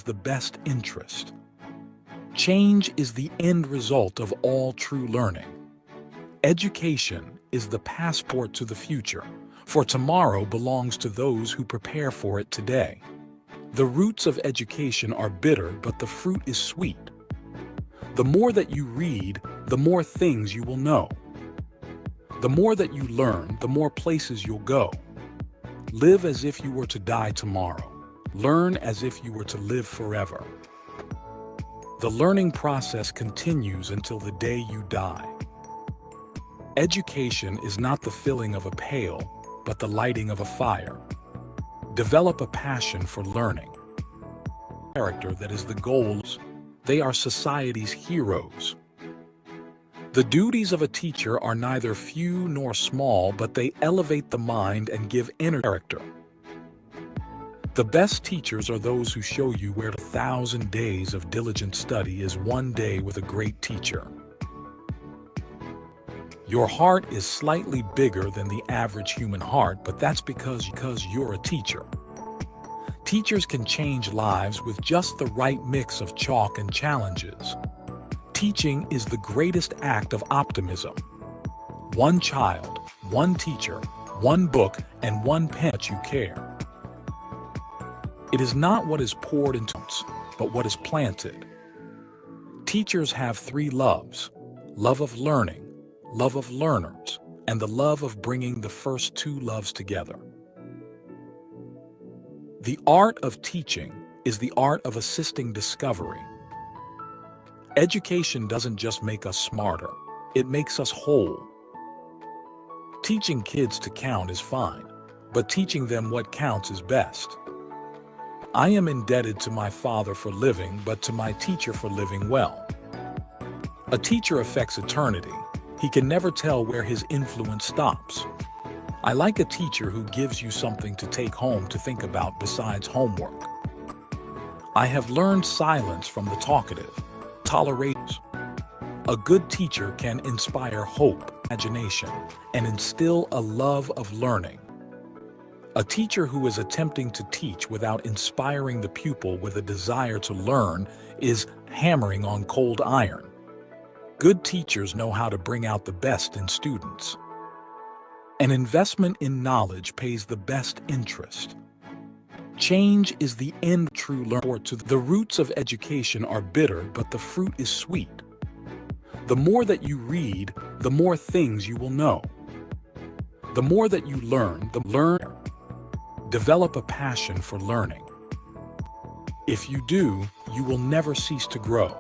is the best interest. Change is the end result of all true learning. Education is the passport to the future, for tomorrow belongs to those who prepare for it today. The roots of education are bitter, but the fruit is sweet. The more that you read, the more things you will know. The more that you learn, the more places you'll go. Live as if you were to die tomorrow. Learn as if you were to live forever. The learning process continues until the day you die. Education is not the filling of a pail, but the lighting of a fire. Develop a passion for learning. Character that is the goals. They are society's heroes. The duties of a teacher are neither few nor small, but they elevate the mind and give inner character. The best teachers are those who show you where 1,000 days of diligent study is one day with a great teacher. Your heart is slightly bigger than the average human heart, but that's because you're a teacher. Teachers can change lives with just the right mix of chalk and challenges. Teaching is the greatest act of optimism. One child, one teacher, one book, and one pen that you care. It is not what is poured into us, but what is planted. Teachers have three loves: love of learning, love of learners, and the love of bringing the first two loves together. The art of teaching is the art of assisting discovery. Education doesn't just make us smarter, it makes us whole. Teaching kids to count is fine, but teaching them what counts is best. I am indebted to my father for living, but to my teacher for living well. A teacher affects eternity. He can never tell where his influence stops. I like a teacher who gives you something to take home to think about besides homework. I have learned silence from the talkative, tolerate. A good teacher can inspire hope, imagination, and instill a love of learning. A teacher who is attempting to teach without inspiring the pupil with a desire to learn is hammering on cold iron. Good teachers know how to bring out the best in students. An investment in knowledge pays the best interest. Change is the end true learning. The roots of education are bitter, but the fruit is sweet. The more that you read, the more things you will know. The more that you learn, Develop a passion for learning. If you do, you will never cease to grow.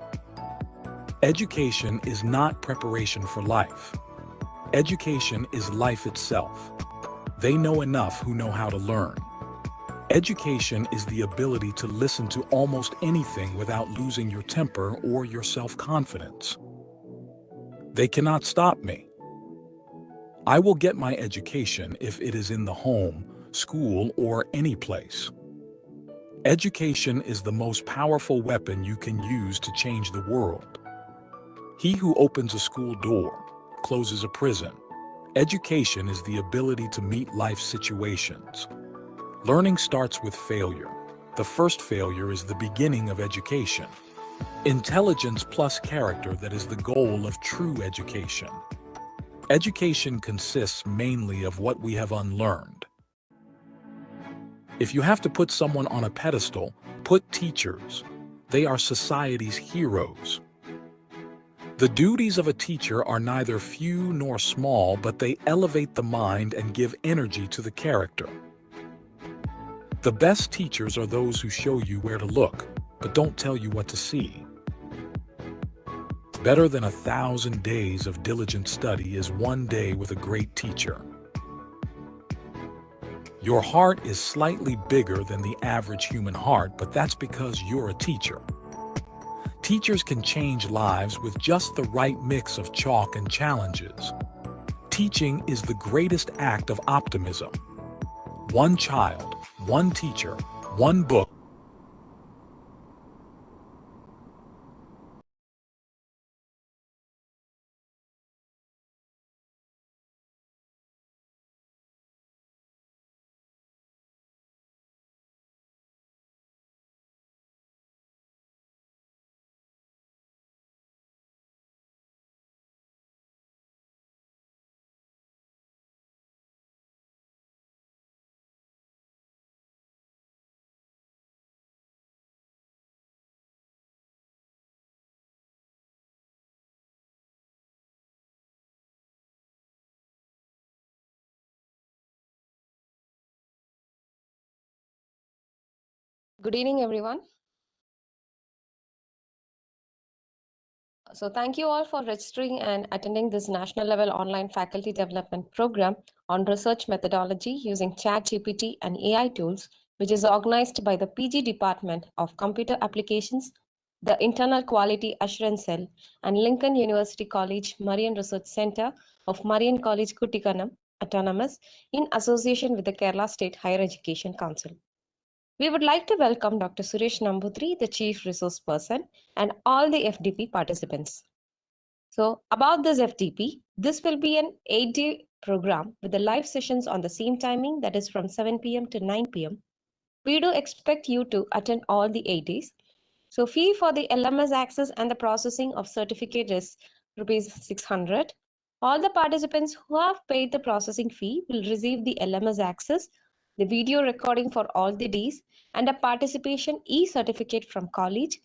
Education is not preparation for life. Education is life itself. They know enough who know how to learn. Education is the ability to listen to almost anything without losing your temper or your self-confidence. They cannot stop me. I will get my education if it is in the home, school, or any place. Education is the most powerful weapon you can use to change the world. He who opens a school door closes a prison. Education is the ability to meet life situations. Learning starts with failure. The first failure is the beginning of education. Intelligence plus character, that is the goal of true education. Education consists mainly of what we have unlearned. If you have to put someone on a pedestal, put teachers. They are society's heroes. The duties of a teacher are neither few nor small, but they elevate the mind and give energy to the character. The best teachers are those who show you where to look, but don't tell you what to see. Better than 1,000 days of diligent study is one day with a great teacher. Your heart is slightly bigger than the average human heart, but that's because you're a teacher. Teachers can change lives with just the right mix of chalk and challenges. Teaching is the greatest act of optimism. One child, one teacher, one book. Good evening, everyone. So thank you all for registering and attending this national level online faculty development program on research methodology using ChatGPT and AI tools, which is organized by the PG Department of Computer Applications, the Internal Quality Assurance Cell, and Lincoln University College Marian Research Center of Marian College Kuttikanam, Autonomous, in association with the Kerala State Higher Education Council. We would like to welcome Dr. Suresh Namboothiri, the Chief Resource Person, and all the FDP participants. So about this FDP, this will be an 8-day program with the live sessions on the same timing, that is from 7 p.m. to 9 p.m. We do expect you to attend all the 8 days. So fee for the LMS access and the processing of certificate is rupees 600. All the participants who have paid the processing fee will receive the LMS access, the video recording for all the days, and a participation e-certificate from college,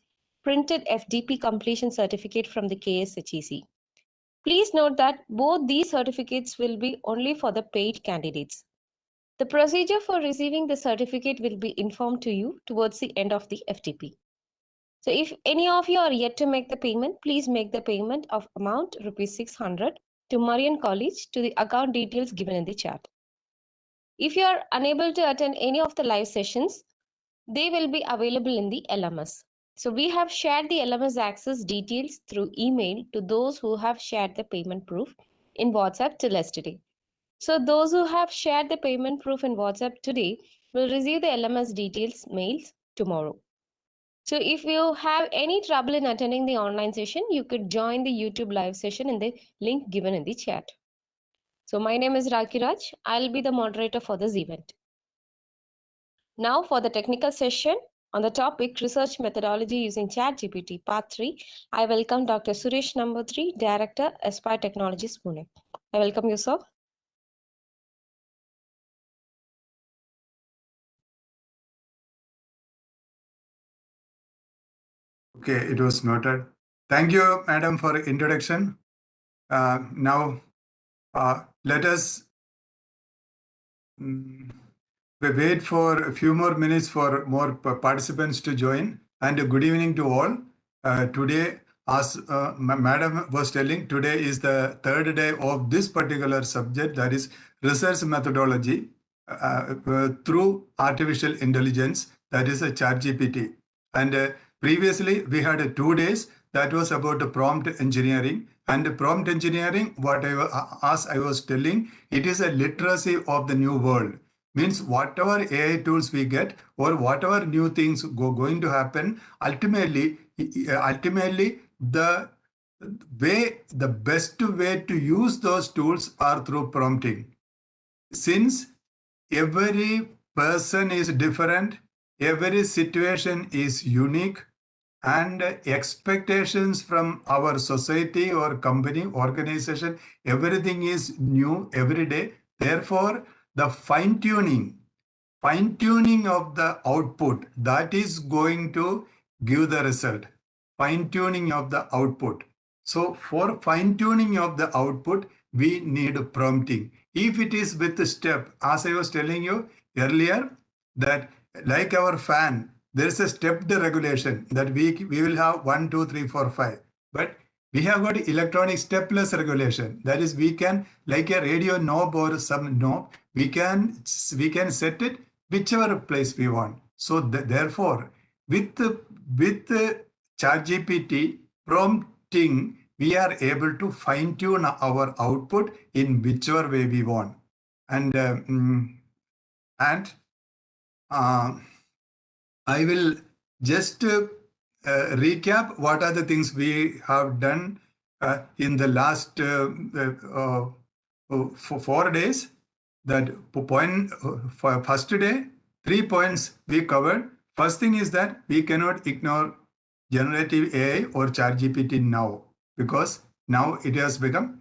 printed FDP completion certificate from the KSHEC. Please note that both these certificates will be only for the paid candidates. The procedure for receiving the certificate will be informed to you towards the end of the FDP. So if any of you are yet to make the payment, please make the payment of amount rupees 600 to Marian College to the account details given in the chat. If you are unable to attend any of the live sessions, they will be available in the LMS. So we have shared the LMS access details through email to those who have shared the payment proof in WhatsApp till yesterday. So those who have shared the payment proof in WhatsApp today will receive the LMS details mails tomorrow. So if you have any trouble in attending the online session, you could join the YouTube live session in the link given in the chat. So my name is 𝐏𝐸𝐬𝐬𝐢𝐧𝑠. I'll be the moderator for this event. Now for the technical session on the topic research methodology using ChatGPT part 3, I welcome Dr. Suresh Namboothiri, Director, Aspire Technologies, Pune. I welcome you, sir. Okay, it was noted. Thank you, Madam, for introduction. Now, let us wait for a few more minutes for more participants to join. And good evening to all. Today, as Madam was telling, today is the third day of this particular subject, that is research methodology through artificial intelligence, that is a ChatGPT. And previously, we had 2 days that was about prompt engineering. And prompt engineering, as I was telling, it is a literacy of the new world. Means whatever AI tools we get or whatever new things going to happen, ultimately the best way to use those tools are through prompting. Since every person is different, every situation is unique, and expectations from our society or company, organization, everything is new every day. Therefore, the fine-tuning of the output, that is going to give the result. Fine-tuning of the output. So for fine-tuning of the output, we need prompting. If it is with the step, as I was telling you earlier, that like our fan, there is a stepped regulation that we will have 1, 2, 3, 4, 5. But we have got electronic stepless regulation. That is, we can, like a radio knob or some knob, we can set it whichever place we want. So therefore, with ChatGPT prompting, we are able to fine tune our output in whichever way we want. And I will just recap what are the things we have done in the last 4 days. That point for first day, 3 points we covered. First thing is that we cannot ignore generative AI or ChatGPT now, because now it has become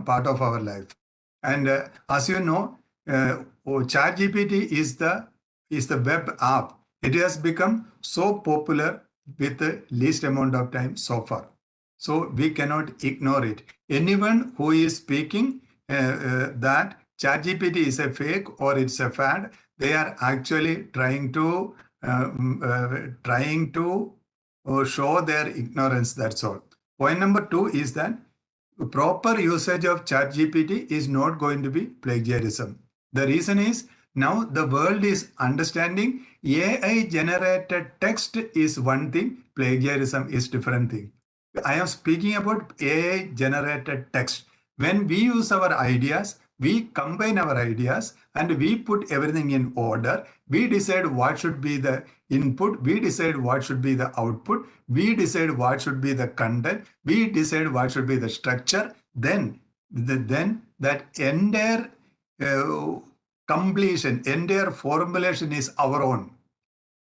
part of our life. And as you know, ChatGPT is the web app. It has become so popular with the least amount of time so far. So we cannot ignore it. Anyone who is speaking that ChatGPT is a fake or it's a fad, they are actually trying to trying to show their ignorance, that's all. Point number 2 is that proper usage of ChatGPT is not going to be plagiarism. The reason is now the world is understanding AI generated text is one thing, plagiarism is different thing. I am speaking about AI generated text. When we use our ideas, we combine our ideas and we put everything in order. We decide what should be the input. We decide what should be the output. We decide what should be the content. We decide what should be the structure. Then that entire completion, entire formulation is our own.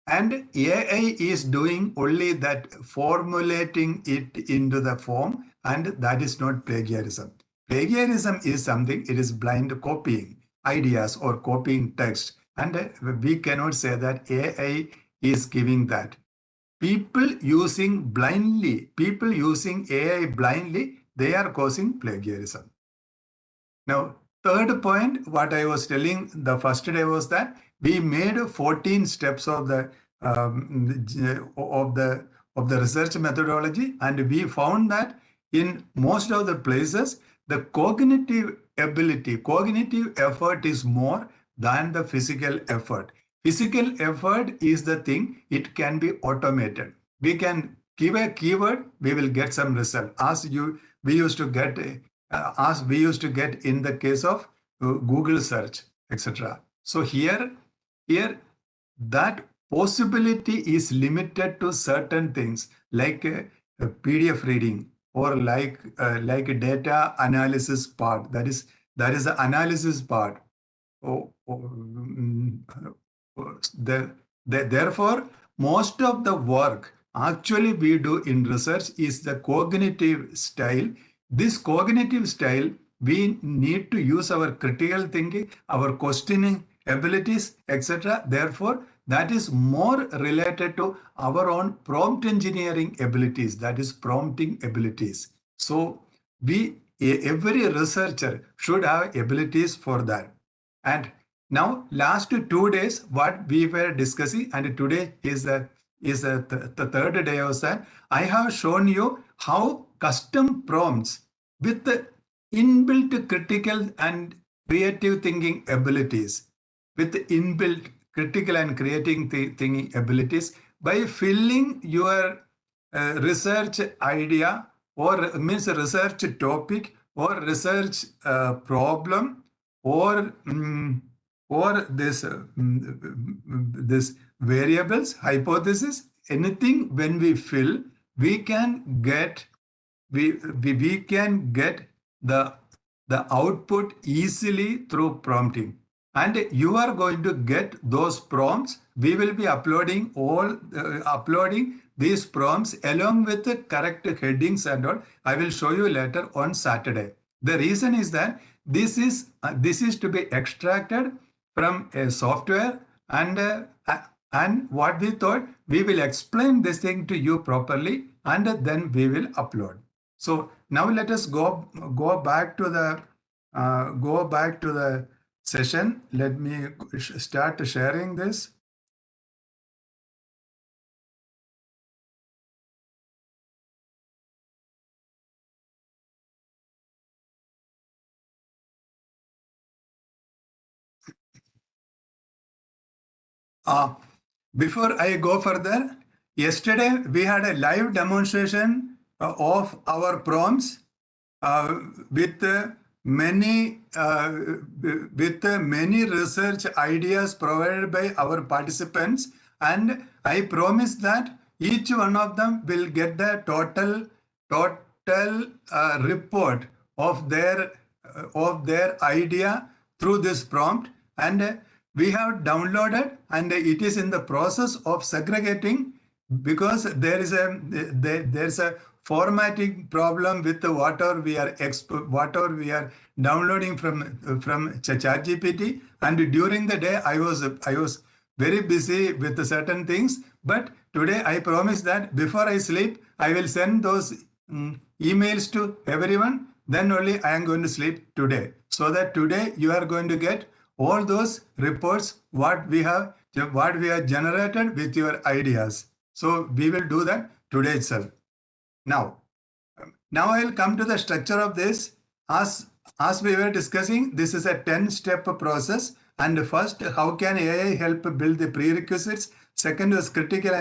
And AI is doing only that, formulating it into the form, and that is not plagiarism. Plagiarism is something, it is blind copying ideas or copying text. And we cannot say that AI is giving that. People using AI blindly, they are causing plagiarism. Now, third point, what I was telling the first day was that we made 14 steps of the research methodology, and we found that in most of the places, the cognitive effort is more than the physical effort. Physical effort is the thing, it can be automated. We can give a keyword, we will get some result. We used to get in the case of Google search, etc. So here that possibility is limited to certain things like PDF reading or like data analysis part. That is the analysis part. Therefore, most of the work actually we do in research is the cognitive style. This cognitive style, we need to use our critical thinking, our questioning abilities, etc. Therefore, that is more related to our own prompt engineering abilities, that is prompting abilities. So every researcher should have abilities for that. And now last 2 days, what we were discussing, and today is the third day of that, I have shown you how custom prompts with the inbuilt critical and creative thinking abilities, with inbuilt critical and creating thinking abilities, by filling your research idea or means research topic or research problem or this variables, hypothesis, anything. When we fill, we can get the output easily through prompting. And you are going to get those prompts. We will be uploading these prompts along with the correct headings and all. I will show you later on Saturday. The reason is that this is to be extracted from a software, and what we thought, we will explain this thing to you properly, and then we will upload. So now let us go back to the session. Let me start sharing this. Before I go further, yesterday we had a live demonstration of our prompts with many research ideas provided by our participants, and I promise that each one of them will get the total report of their idea through this prompt, and we have downloaded, and it is in the process of segregating, because there is a formatting problem with whatever we are downloading from ChatGPT. And during the day, I was very busy with certain things. But today I promise that before I sleep, I will send those emails to everyone. Then only I am going to sleep today, so that today you are going to get all those reports what we have what we have generated with your ideas. So we will do that today itself. Now I'll come to the structure of this. As we were discussing, this is a 10-step process. And first, how can AI help build the prerequisites? Second was critical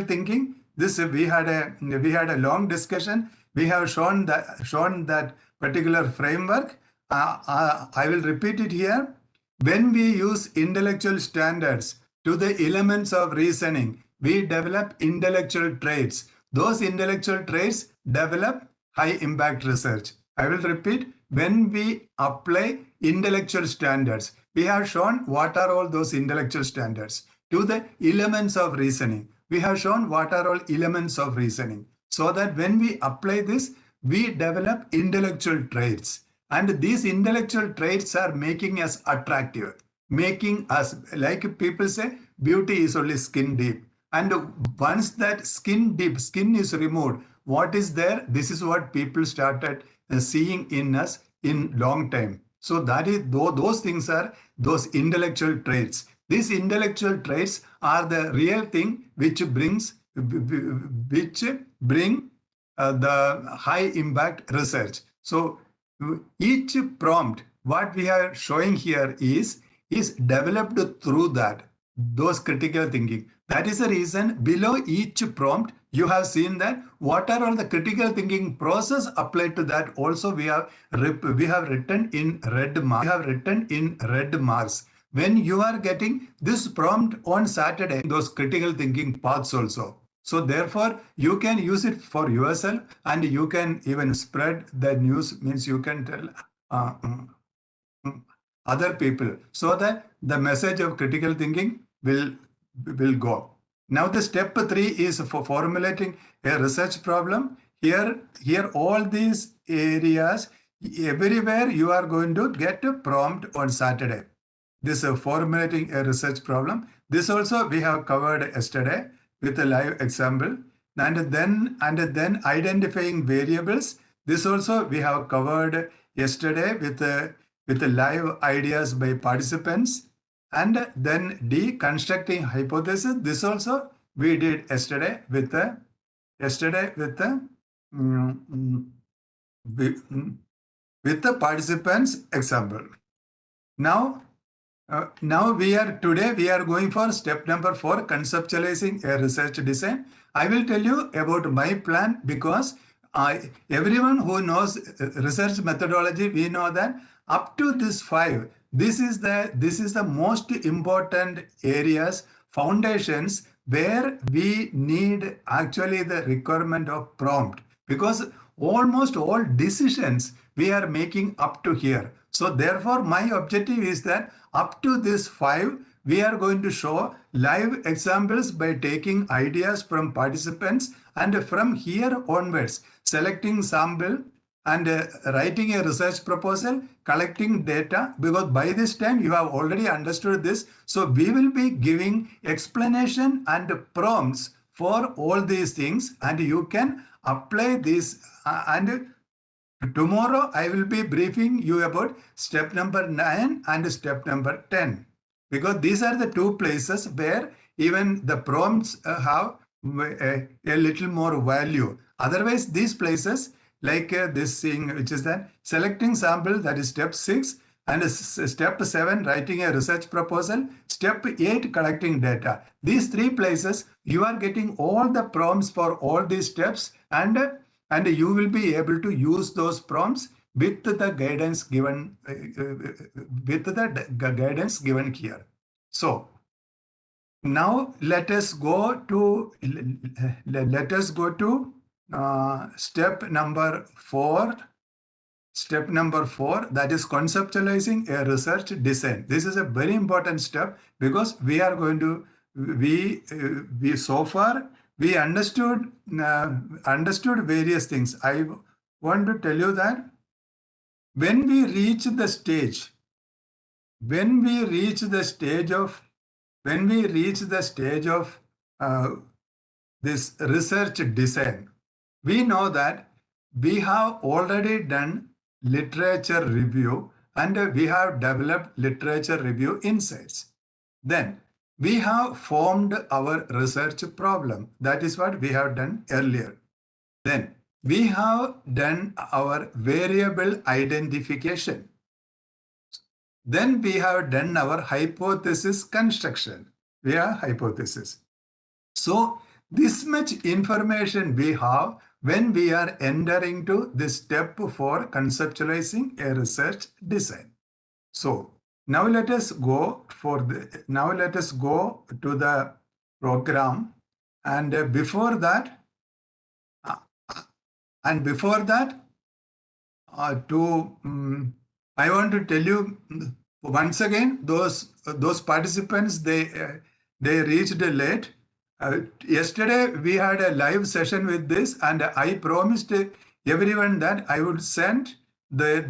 thinking. This we had a long discussion. We have shown that particular framework. I will repeat it here. When we use intellectual standards to the elements of reasoning, we develop intellectual traits. Those intellectual traits develop high impact research. I will repeat, when we apply intellectual standards, we have shown what are all those intellectual standards to the elements of reasoning. We have shown what are all elements of reasoning, so that when we apply this, we develop intellectual traits. And these intellectual traits are making us attractive, making us, like people say, beauty is only skin deep. And once that skin is removed, what is there? This is what people started seeing in us in long time. So that is, those things are those intellectual traits. These intellectual traits are the real thing which bring the high impact research. So each prompt, what we are showing here is developed through those critical thinking. That is the reason below each prompt, you have seen that what are all the critical thinking process applied to that. Also, we have written in red marks. When you are getting this prompt on Saturday, those critical thinking paths also. So therefore, you can use it for yourself, and you can even spread the news, means you can tell other people, so that the message of critical thinking will go. Now the step 3 is for formulating a research problem. Here all these areas, everywhere you are going to get a prompt on Saturday. This is formulating a research problem. This also we have covered yesterday with a live example. And then identifying variables. This also we have covered yesterday with the live ideas by participants. And then D, constructing hypothesis. This also we did yesterday with the participants example. Now we are going for step number 4, conceptualizing a research design. I will tell you about my plan, because everyone who knows research methodology, we know that up to this 5, this is the most important areas, foundations, where we need actually the requirement of prompt, because almost all decisions we are making up to here. So therefore, my objective is that up to this 5, we are going to show live examples by taking ideas from participants, and from here onwards, selecting sample and writing a research proposal, collecting data, because by this time you have already understood this. So we will be giving explanation and prompts for all these things, and you can apply this. And tomorrow I will be briefing you about step number 9 and step number 10, because these are the 2 places where even the prompts have a little more value. Otherwise, these places, like this thing, which is that selecting sample, that is step 6, and step 7, writing a research proposal, step 8, collecting data. These 3 places, you are getting all the prompts for all these steps, and you will be able to use those prompts with the guidance given here. So now let us go to step number 4. Step number 4, that is conceptualizing a research design. This is a very important step, because we are going to so far we understood various things. I want to tell you that when we reach the stage of this research design, we know that we have already done literature review, and we have developed literature review insights. Then we have formed our research problem. That is what we have done earlier. Then we have done our variable identification. Then we have done our hypothesis construction. We have hypothesis. So this much information we have when we are entering to this step for conceptualizing a research design. So now let us go to the program, and before that, I want to tell you once again, those participants, they reached late. Yesterday we had a live session with this, and I promised everyone that I would send their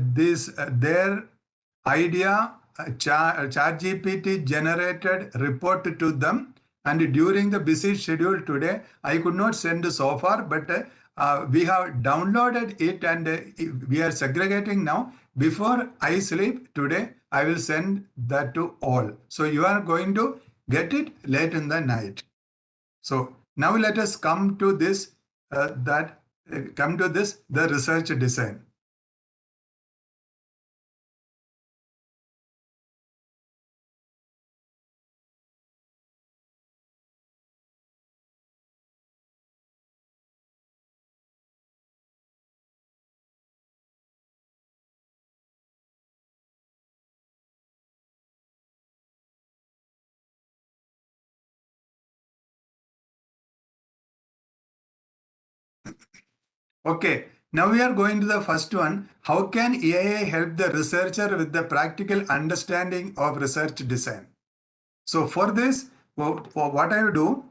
idea ChatGPT generated report to them. And during the busy schedule today, I could not send so far, but we have downloaded it, and we are segregating now. Before I sleep today, I will send that to all. So you are going to get it late in the night. So now let us come to this, the research design. Okay, now we are going to the first one. How can AI help the researcher with the practical understanding of research design? So for this, for what I will do,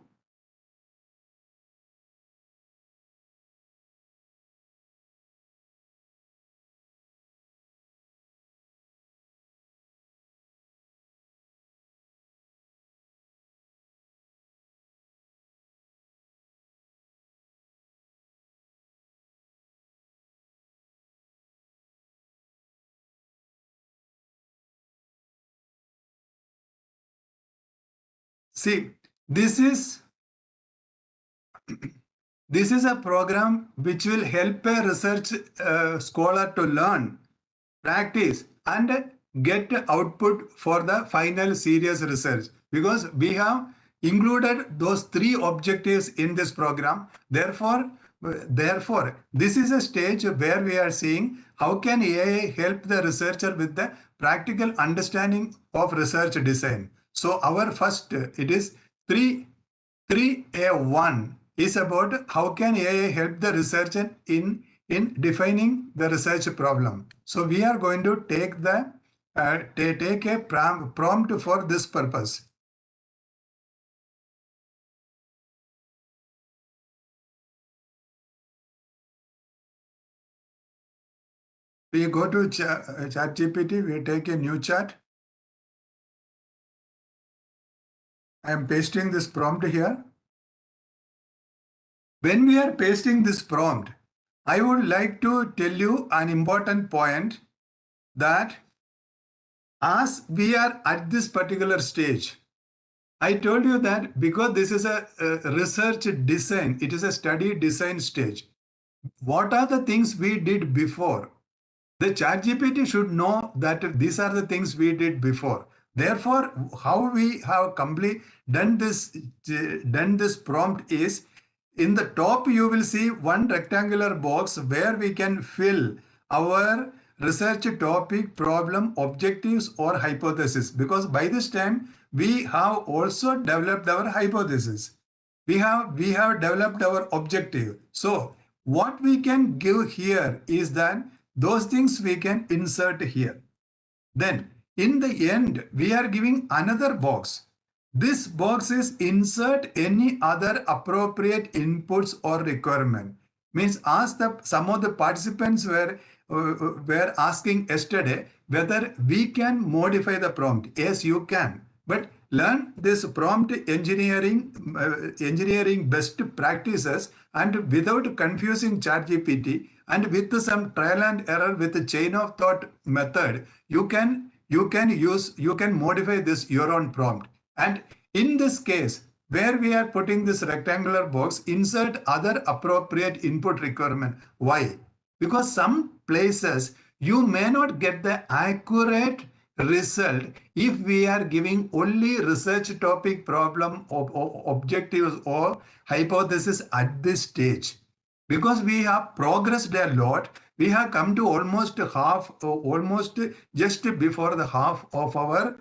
see, this is a program which will help a research scholar to learn, practice, and get output for the final serious research, because we have included those three objectives in this program. Therefore, this is a stage where we are seeing how can AI help the researcher with the practical understanding of research design. So our first, it is 3A1 is about how can AI help the researcher in defining the research problem. So we are going to take a prompt for this purpose. We go to ChatGPT, we take a new chat. I am pasting this prompt here. When we are pasting this prompt, I would like to tell you an important point, that as we are at this particular stage, I told you that because this is a research design, it is a study design stage. What are the things we did before? The ChatGPT should know that these are the things we did before. Therefore, how we have done this prompt is, in the top you will see one rectangular box where we can fill our research topic, problem, objectives, or hypothesis, because by this time we have also developed our hypothesis. We have developed our objective. So what we can give here is that those things we can insert here. Then in the end, we are giving another box. This box is insert any other appropriate inputs or requirement. Means some of the participants were asking yesterday whether we can modify the prompt. Yes, you can. But learn this prompt engineering best practices, and without confusing ChatGPT, and with some trial and error with the chain of thought method, you can modify this your own prompt. And in this case, where we are putting this rectangular box, insert other appropriate input requirement. Why? Because some places you may not get the accurate result if we are giving only research topic, problem, or objectives or hypothesis at this stage. Because we have progressed a lot, we have come to almost just before the half of our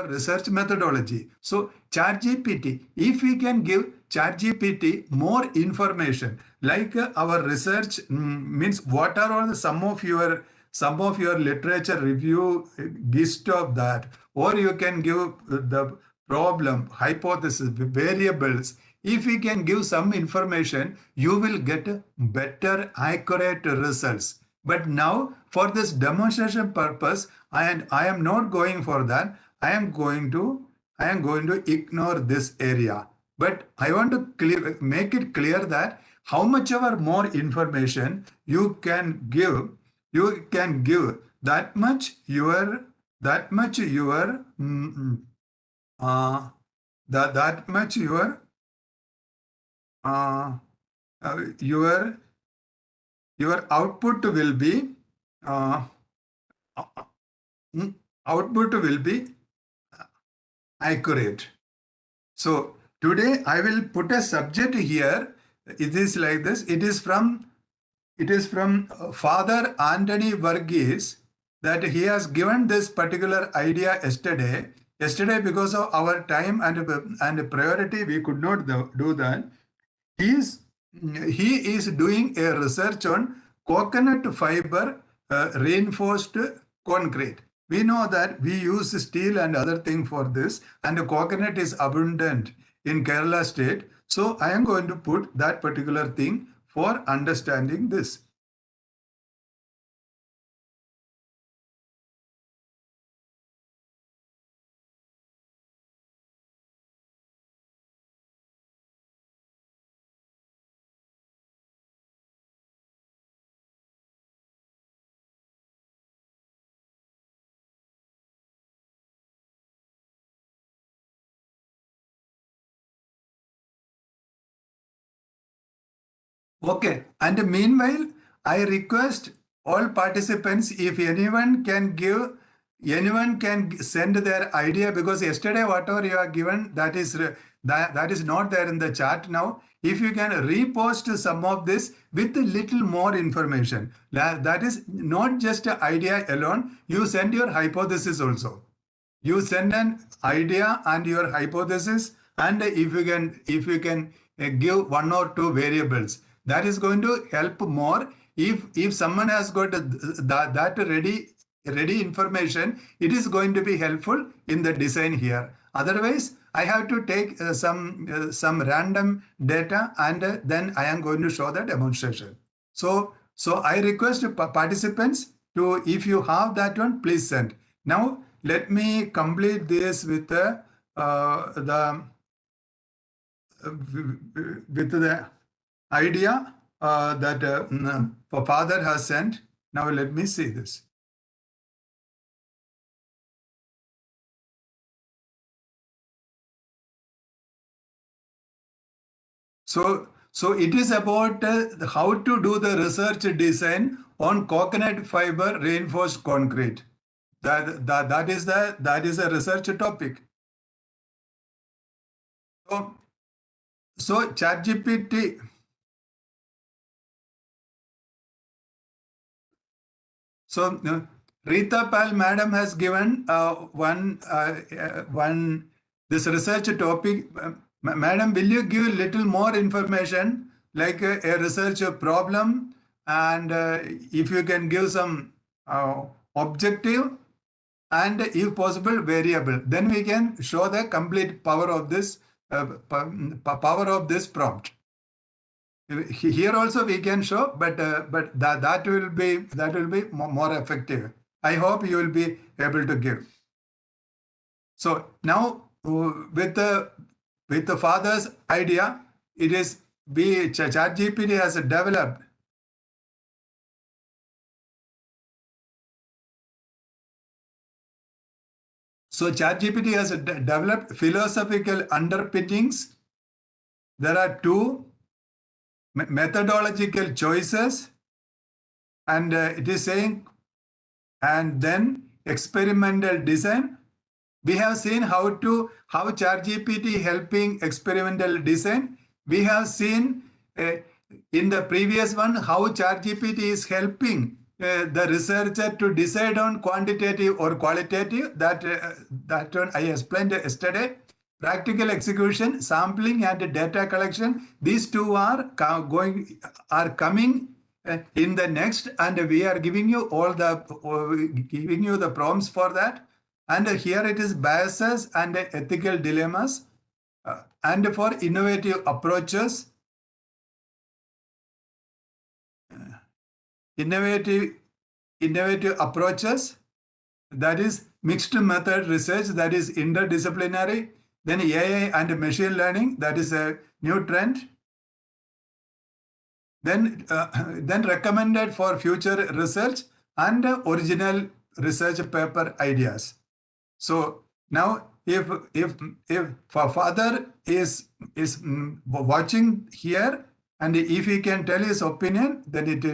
research methodology. So ChatGPT, if we can give ChatGPT more information, like our research means what are all the some of your literature review gist of that, or you can give the problem, hypothesis, variables. If we can give some information, you will get better, accurate results. But now, for this demonstration purpose, I am not going for that. I am going to ignore this area. But I want to make it clear that how much ever more information you can give, that much your that much your your output will be accurate. So today I will put a subject here. It is like this. It is from Father Anthony Verghese, that he has given this particular idea yesterday. Because of our time and priority, we could not do that. He is doing a research on coconut fiber reinforced concrete. We know that we use steel and other thing for this, and the coconut is abundant in Kerala state. So I am going to put that particular thing for understanding this. Okay, and meanwhile, I request all participants, if anyone can send their idea, because yesterday whatever you are given, that is not there in the chat now. If you can repost some of this with a little more information, that is not just an idea alone. You send your hypothesis also. You send an idea and your hypothesis, and if you can give one or two variables, that is going to help more. If someone has got that ready information, it is going to be helpful in the design here. Otherwise, I have to take some random data, and then I am going to show the demonstration. So I request participants to, if you have that one, please send. Now let me complete this with the idea that Father has sent. Now let me see this. So it is about how to do the research design on coconut fiber reinforced concrete. That is a research topic. So ChatGPT. So Rita Pal madam has given one this research topic. Madam, will you give a little more information, like a research problem, and if you can give some objective, and if possible variable, then we can show the complete power of this prompt. Here also we can show, but that will be more effective. I hope you will be able to give. So now with the father's idea, it is ChatGPT has developed. So ChatGPT has developed philosophical underpinnings. There are two methodological choices, and it is saying, and then experimental design. We have seen how ChatGPT helping experimental design. We have seen in the previous one how ChatGPT is helping the researcher to decide on quantitative or qualitative. That one I explained yesterday. Practical execution, sampling, and data collection. These two are coming in the next, and we are giving you the prompts for that. And here it is biases and ethical dilemmas, and for innovative approaches. Innovative approaches, that is mixed method research, that is interdisciplinary. Then AI and machine learning, that is a new trend. Then recommended for future research and original research paper ideas. So now if father is watching here, and if he can tell his opinion, then it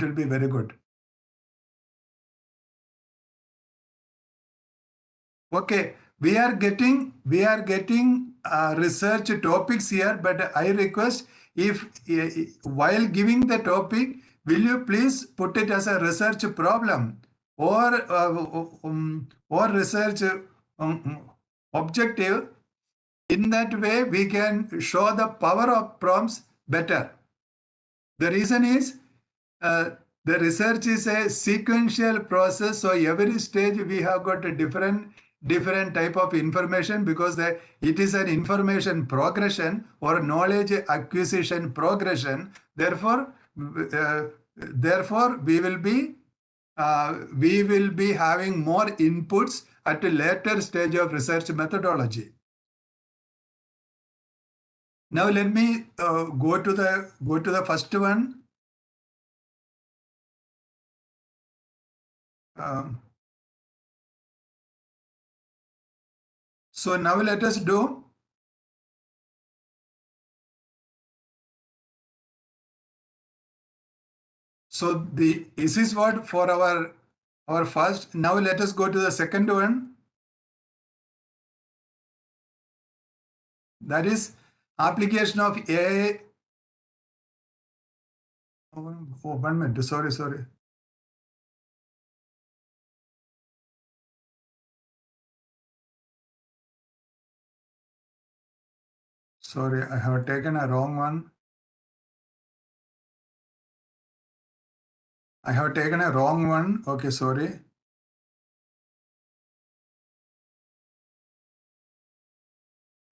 will be very good. Okay, we are getting research topics here, but I request, if while giving the topic, will you please put it as a research problem or research objective. In that way, we can show the power of prompts better. The reason is the research is a sequential process, so every stage we have got a different type of information, because it is an information progression or knowledge acquisition progression. Therefore we will be having more inputs at a later stage of research methodology. Now let me go to the first one. So now let us do. So this is what for our first. Now let us go to the second one. That is application of AI. Oh, 1 minute. Sorry. Sorry, I have taken a wrong one. Okay, sorry.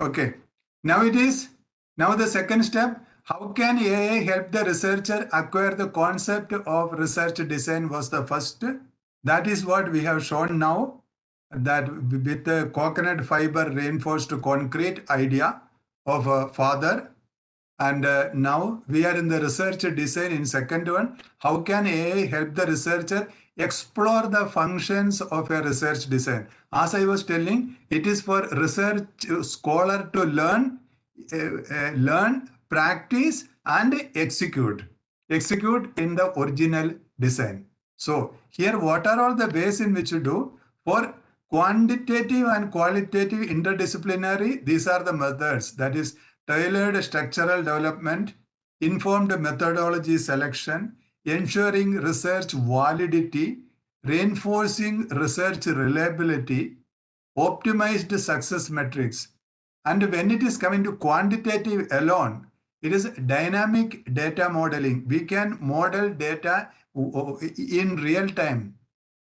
Okay, now the second step. How can AI help the researcher acquire the concept of research design was the first. That is what we have shown now, that with the coconut fiber reinforced concrete idea of a father. And now we are in the research design in second one. How can AI help the researcher explore the functions of a research design? As I was telling, it is for research scholar to learn, practice, and execute in the original design. So here, what are all the ways in which you do? For quantitative and qualitative interdisciplinary, these are the methods. That is tailored structural development, informed methodology selection, ensuring research validity, reinforcing research reliability, optimized success metrics. And when it is coming to quantitative alone, it is dynamic data modeling. We can model data in real time.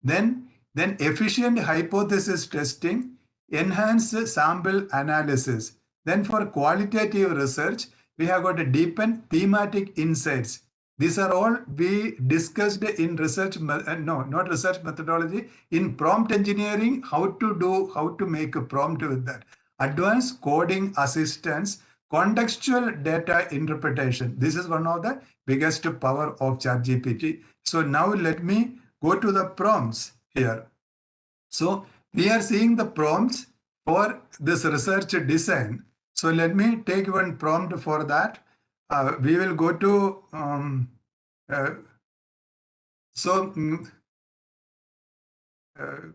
Then efficient hypothesis testing, enhanced sample analysis. Then for qualitative research, we have got a deepened thematic insights. These are all we discussed in research, not research methodology, in prompt engineering, how to make a prompt with that. Advanced coding assistance, contextual data interpretation. This is one of the biggest power of ChatGPT. So now let me go to the prompts here. So we are seeing the prompts for this research design. So let me take one prompt for that. We will go to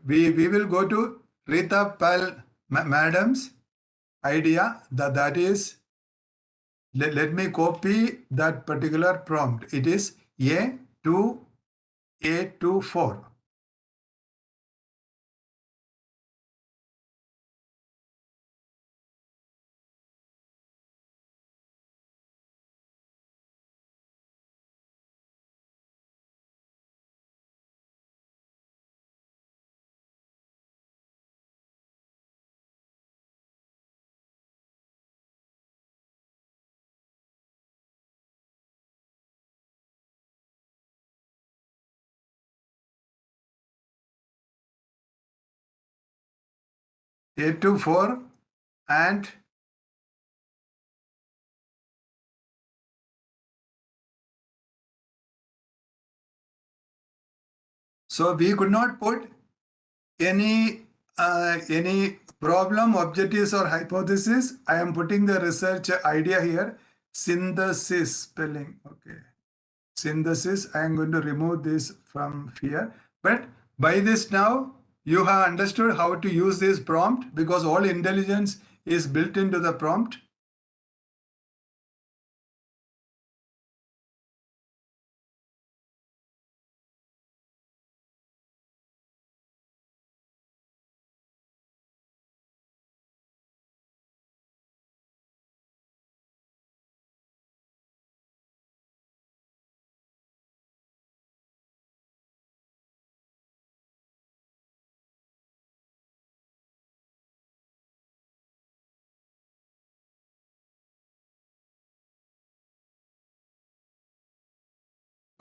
we will go to Rita Pal madam's idea. That is, let me copy that particular prompt. It is A24. A24 and so we could not put any problem, objectives or hypothesis. I am putting the research idea here. Synthesis spelling. Okay. Synthesis. I am going to remove this from here. But by this now, you have understood how to use this prompt because all intelligence is built into the prompt.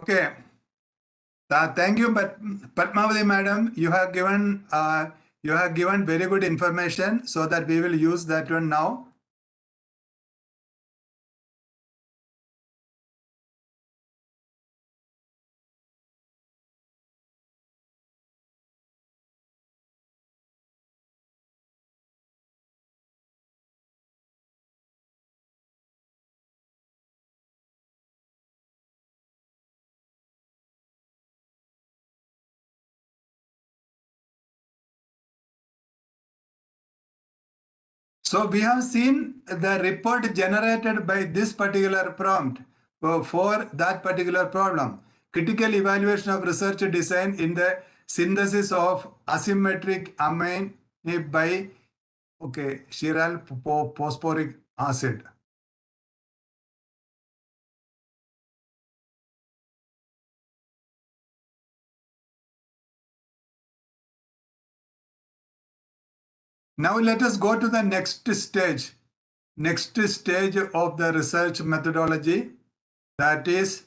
Okay. Thank you, but Padmavati madam, you have given very good information, so that we will use that one now. So we have seen the report generated by this particular prompt for that particular problem. Critical evaluation of research design in the synthesis of asymmetric amine by chiral phosphoric acid. Now let us go to the next stage. Next stage of the research methodology, that is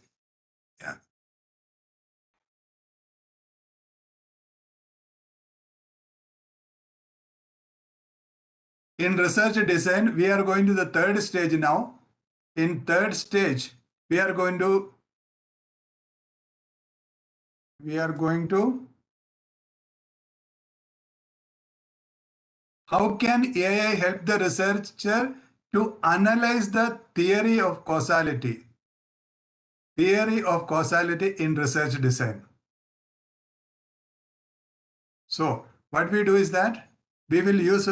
in research design. We are going to the third stage now. In third stage, we are going to how can AI help the researcher to analyze the theory of causality? Theory of causality in research design. So what we do is that we will use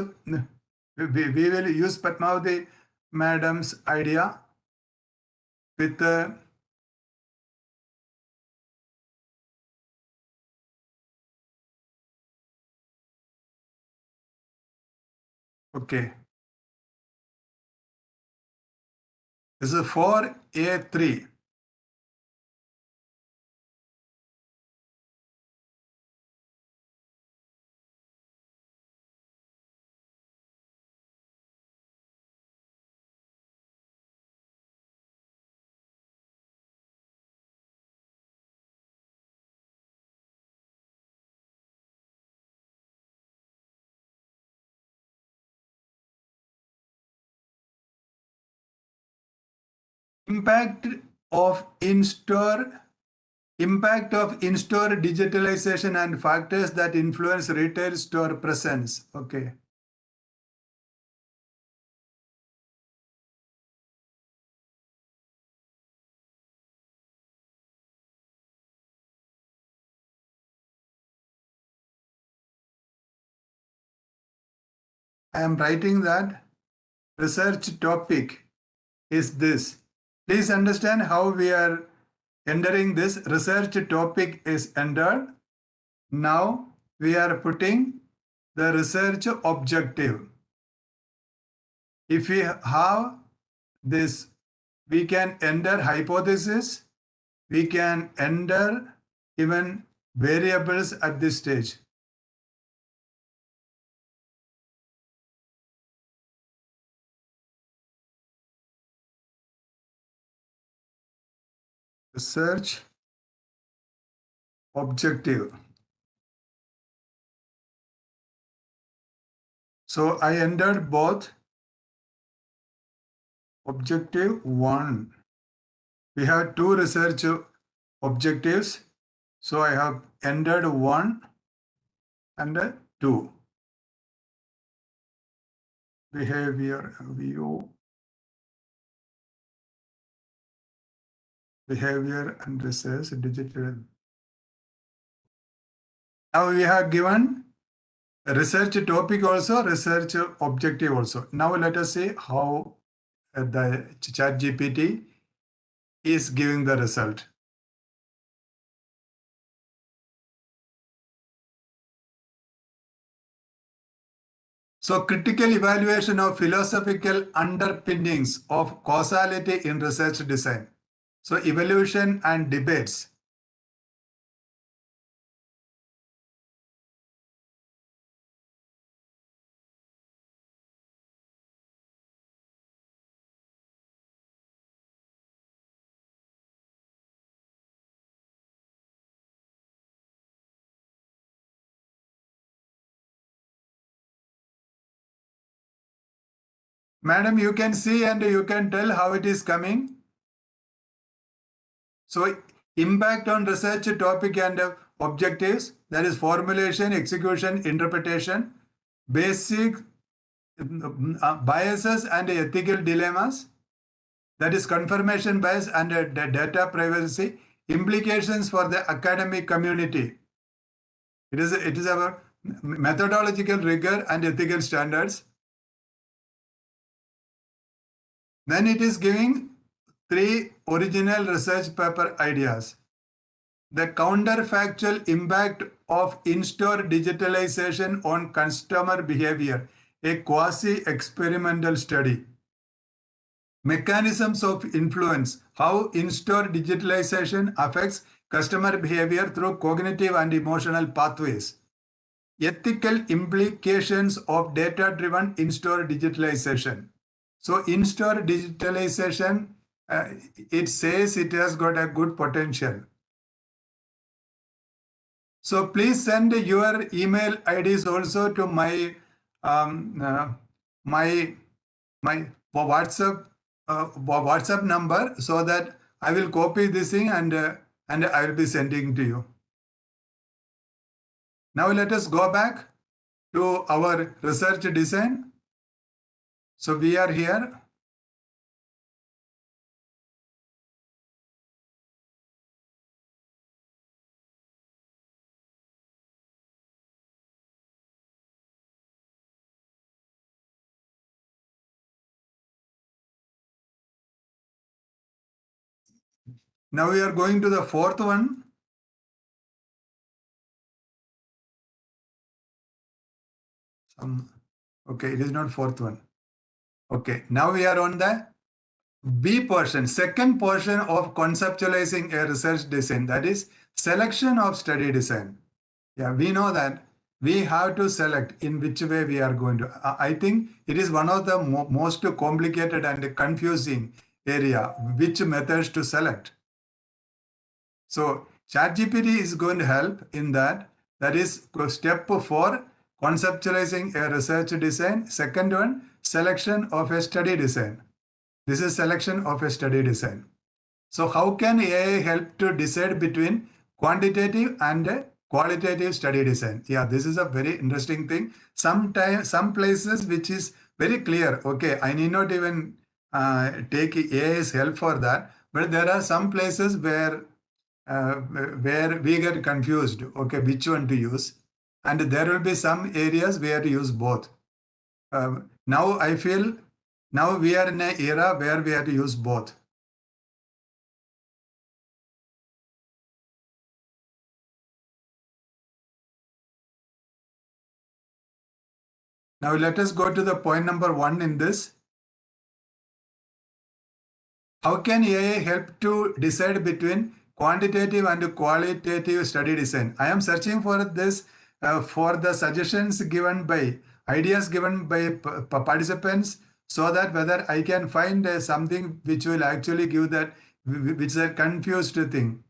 Padmavati madam's idea with okay. This is 4A3. Impact of in-store Impact of in-store digitalization and factors that influence retail store presence. Okay. I am writing that research topic is this. Please understand how we are entering this. Research topic is entered. Now we are putting the research objective. If we have this, we can enter hypothesis, we can enter even variables at this stage. Research objective. So I entered both. Objective 1. We have two research objectives. So I have entered 1 and 2. Behavior view. Behavior and research digital. Now we have given a research topic also, research objective also. Now let us see how the ChatGPT is giving the result. So critical evaluation of philosophical underpinnings of causality in research design. So evaluation and debates. Madam, you can see and you can tell how it is coming. So impact on research topic and objectives, that is formulation, execution, interpretation, basic biases and ethical dilemmas, that is confirmation bias and data privacy, implications for the academic community. It is about methodological rigor and ethical standards. Then it is giving 3 original research paper ideas. The counterfactual impact of in-store digitalization on customer behavior, a quasi-experimental study. Mechanisms of influence, how in-store digitalization affects customer behavior through cognitive and emotional pathways. Ethical implications of data-driven in-store digitalization. So in-store digitalization, it says it has got a good potential. So please send your email IDs also to my my WhatsApp number, so that I will copy this thing and I will be sending to you. Now let us go back to our research design. So we are here. Now we are going to the 4th one. Okay, it is not 4th one. Okay, now we are on the B portion, second portion of conceptualizing a research design, that is selection of study design. Yeah, we know that we have to select in which way we are going to. I think it is one of the most complicated and confusing area, which methods to select. So ChatGPT is going to help in that. That is step 4, conceptualizing a research design. Second one, selection of a study design. This is selection of a study design. So how can AI help to decide between quantitative and qualitative study design? Yeah, this is a very interesting thing. Sometimes, some places which is very clear. Okay, I need not even take AI's help for that. But there are some places where we get confused. Okay, which one to use? And there will be some areas where to use both. Now I feel now we are in an era where we have to use both. Now let us go to the point number 1 in this. How can AI help to decide between quantitative and qualitative study design? I am searching for this for the suggestions given by ideas given by participants, so that whether I can find something which will actually give that, which is a confused thing.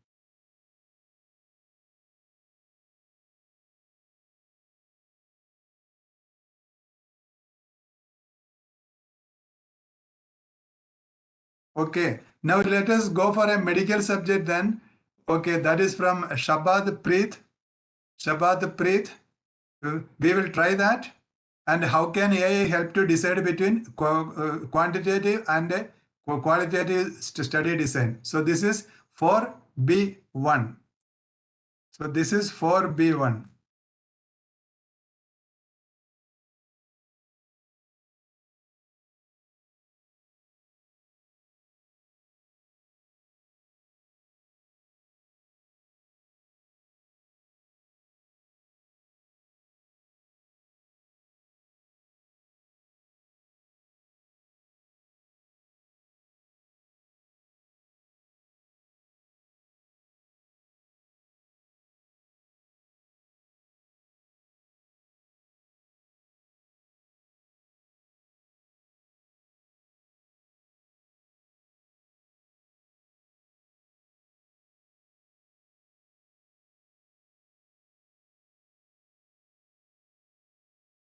Okay, now let us go for a medical subject then. Okay, that is from Shabad Preet. Shabad Preet. We will try that. And how can AI help to decide between quantitative and qualitative study design? So this is 4B1. So this is 4B1.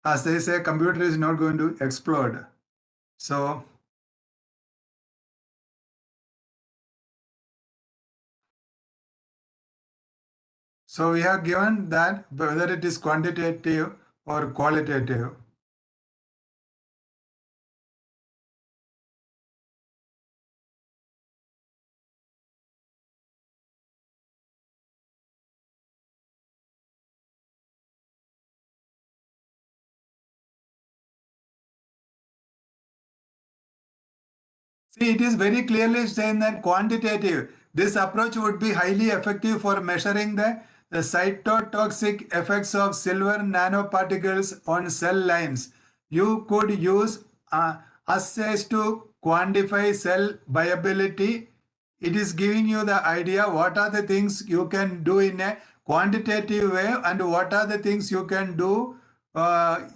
As they say, computer is not going to explode. So we have given that whether it is quantitative or qualitative. See, it is very clearly saying that quantitative. This approach would be highly effective for measuring the cytotoxic effects of silver nanoparticles on cell lines. You could use assays to quantify cell viability. It is giving you the idea what are the things you can do in a quantitative way and what are the things you can do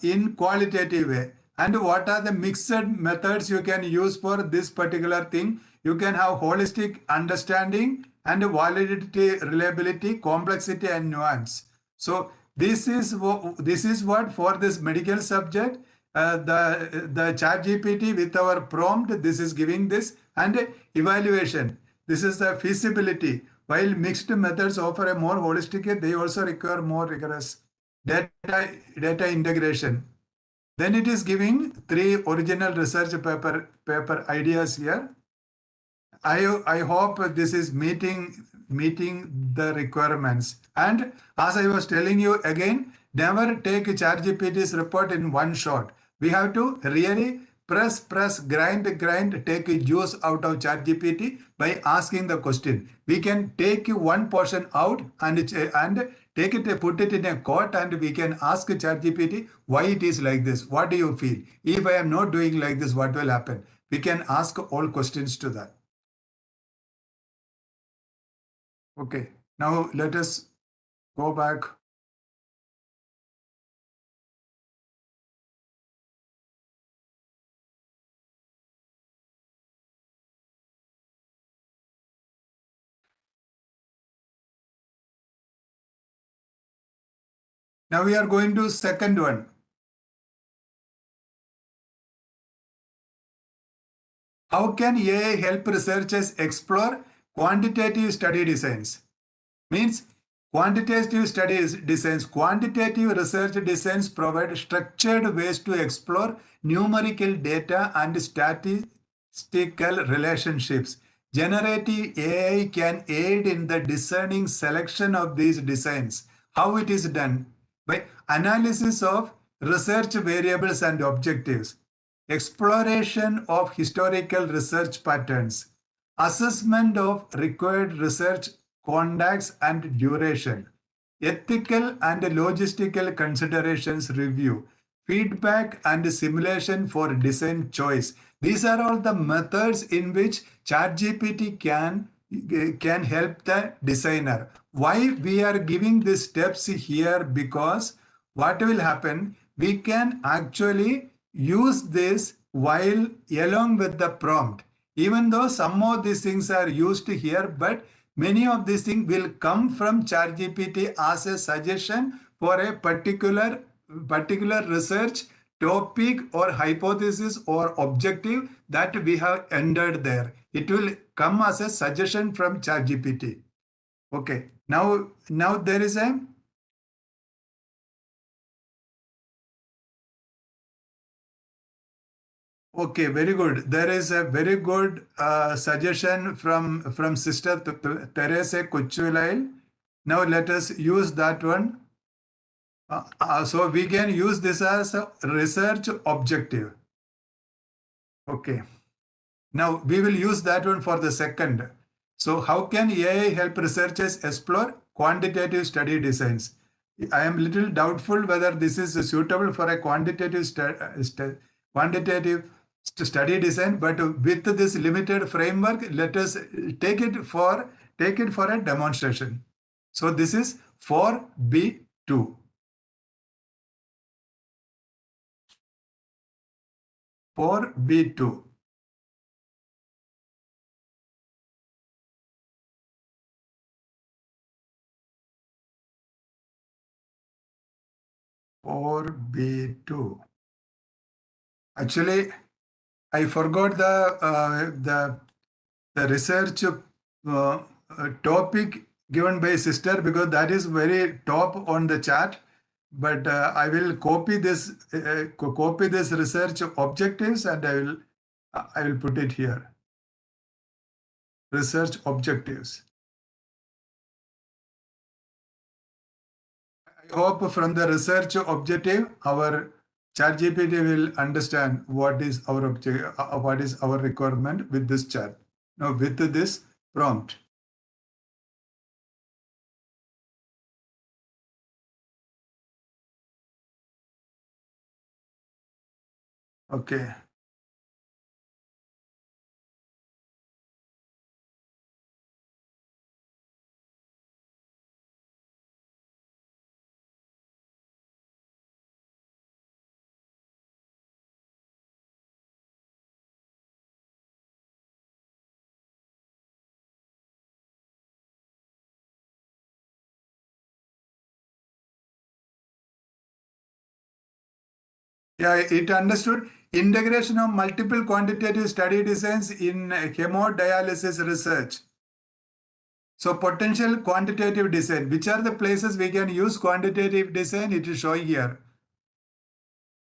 in qualitative way, and what are the mixed methods you can use for this particular thing. You can have holistic understanding and validity, reliability, complexity, and nuance. So this is what for this medical subject, the ChatGPT with our prompt, this is giving this, and evaluation. This is the feasibility. While mixed methods offer a more holistic, they also require more rigorous data integration. Then it is giving 3 original research paper ideas here. I hope this is meeting the requirements. And as I was telling you again, never take ChatGPT's report in one shot. We have to really press, grind, take juice out of ChatGPT by asking the question. We can take one portion out and take it, put it in a quote, and we can ask ChatGPT why it is like this. What do you feel? If I am not doing like this, what will happen? We can ask all questions to that. Okay, now let us go back. Now we are going to second one. How can AI help researchers explore quantitative study designs. Means quantitative studies designs, quantitative research designs provide structured ways to explore numerical data and statistical relationships. Generative AI can aid in the discerning selection of these designs. How it is done? By analysis of research variables and objectives, exploration of historical research patterns, assessment of required research conducts and duration, ethical and logistical considerations review, feedback and simulation for design choice. These are all the methods in which ChatGPT can help the designer. Why we are giving these steps here? Because what will happen, we can actually use this while along with the prompt. Even though some of these things are used here, but many of these things will come from ChatGPT as a suggestion for a particular research topic or hypothesis or objective that we have entered there. It will come as a suggestion from ChatGPT. Okay, now there is a okay, very good. There is a very good suggestion from Sister Teresa Kuchulail. Now let us use that one. So we can use this as a research objective. Okay. Now we will use that one for the second. So how can AI help researchers explore quantitative study designs? I am little doubtful whether this is suitable for a quantitative study design, but with this limited framework, let us take it for a demonstration. So this is 4B2. 4B2. B2. Actually, I forgot the research topic given by sister, because that is very top on the chat. But I will copy this research objectives and I will put it here. Research objectives. I hope from the research objective, our ChatGPT will understand what is our objective, what is our requirement with this chat. Now with this prompt. Okay. Yeah, it understood integration of multiple quantitative study designs in hemodialysis research. So potential quantitative design, which are the places we can use quantitative design? It is showing here.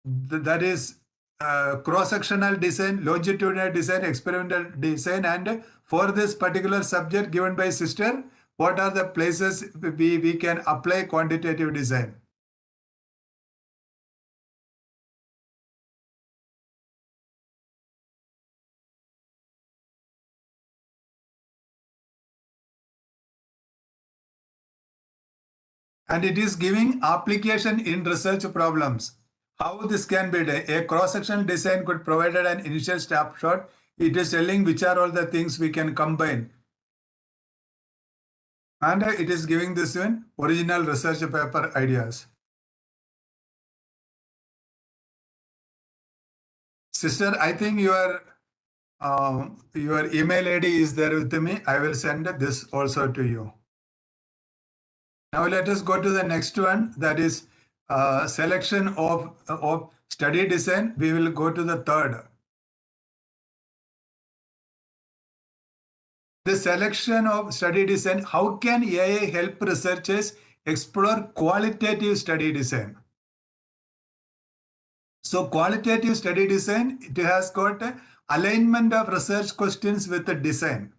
That is cross-sectional design, longitudinal design, experimental design, and for this particular subject given by sister, what are the places we can apply quantitative design? And it is giving application in research problems. How this can be done? A cross-sectional design could provide an initial snapshot. It is telling which are all the things we can combine. And it is giving this one original research paper ideas. Sister, I think your email ID is there with me. I will send this also to you. Now let us go to the next one, that is selection of study design. We will go to the third. the selection of study design. How can AI help researchers explore qualitative study design? So qualitative study design, it has got alignment of research questions with the design.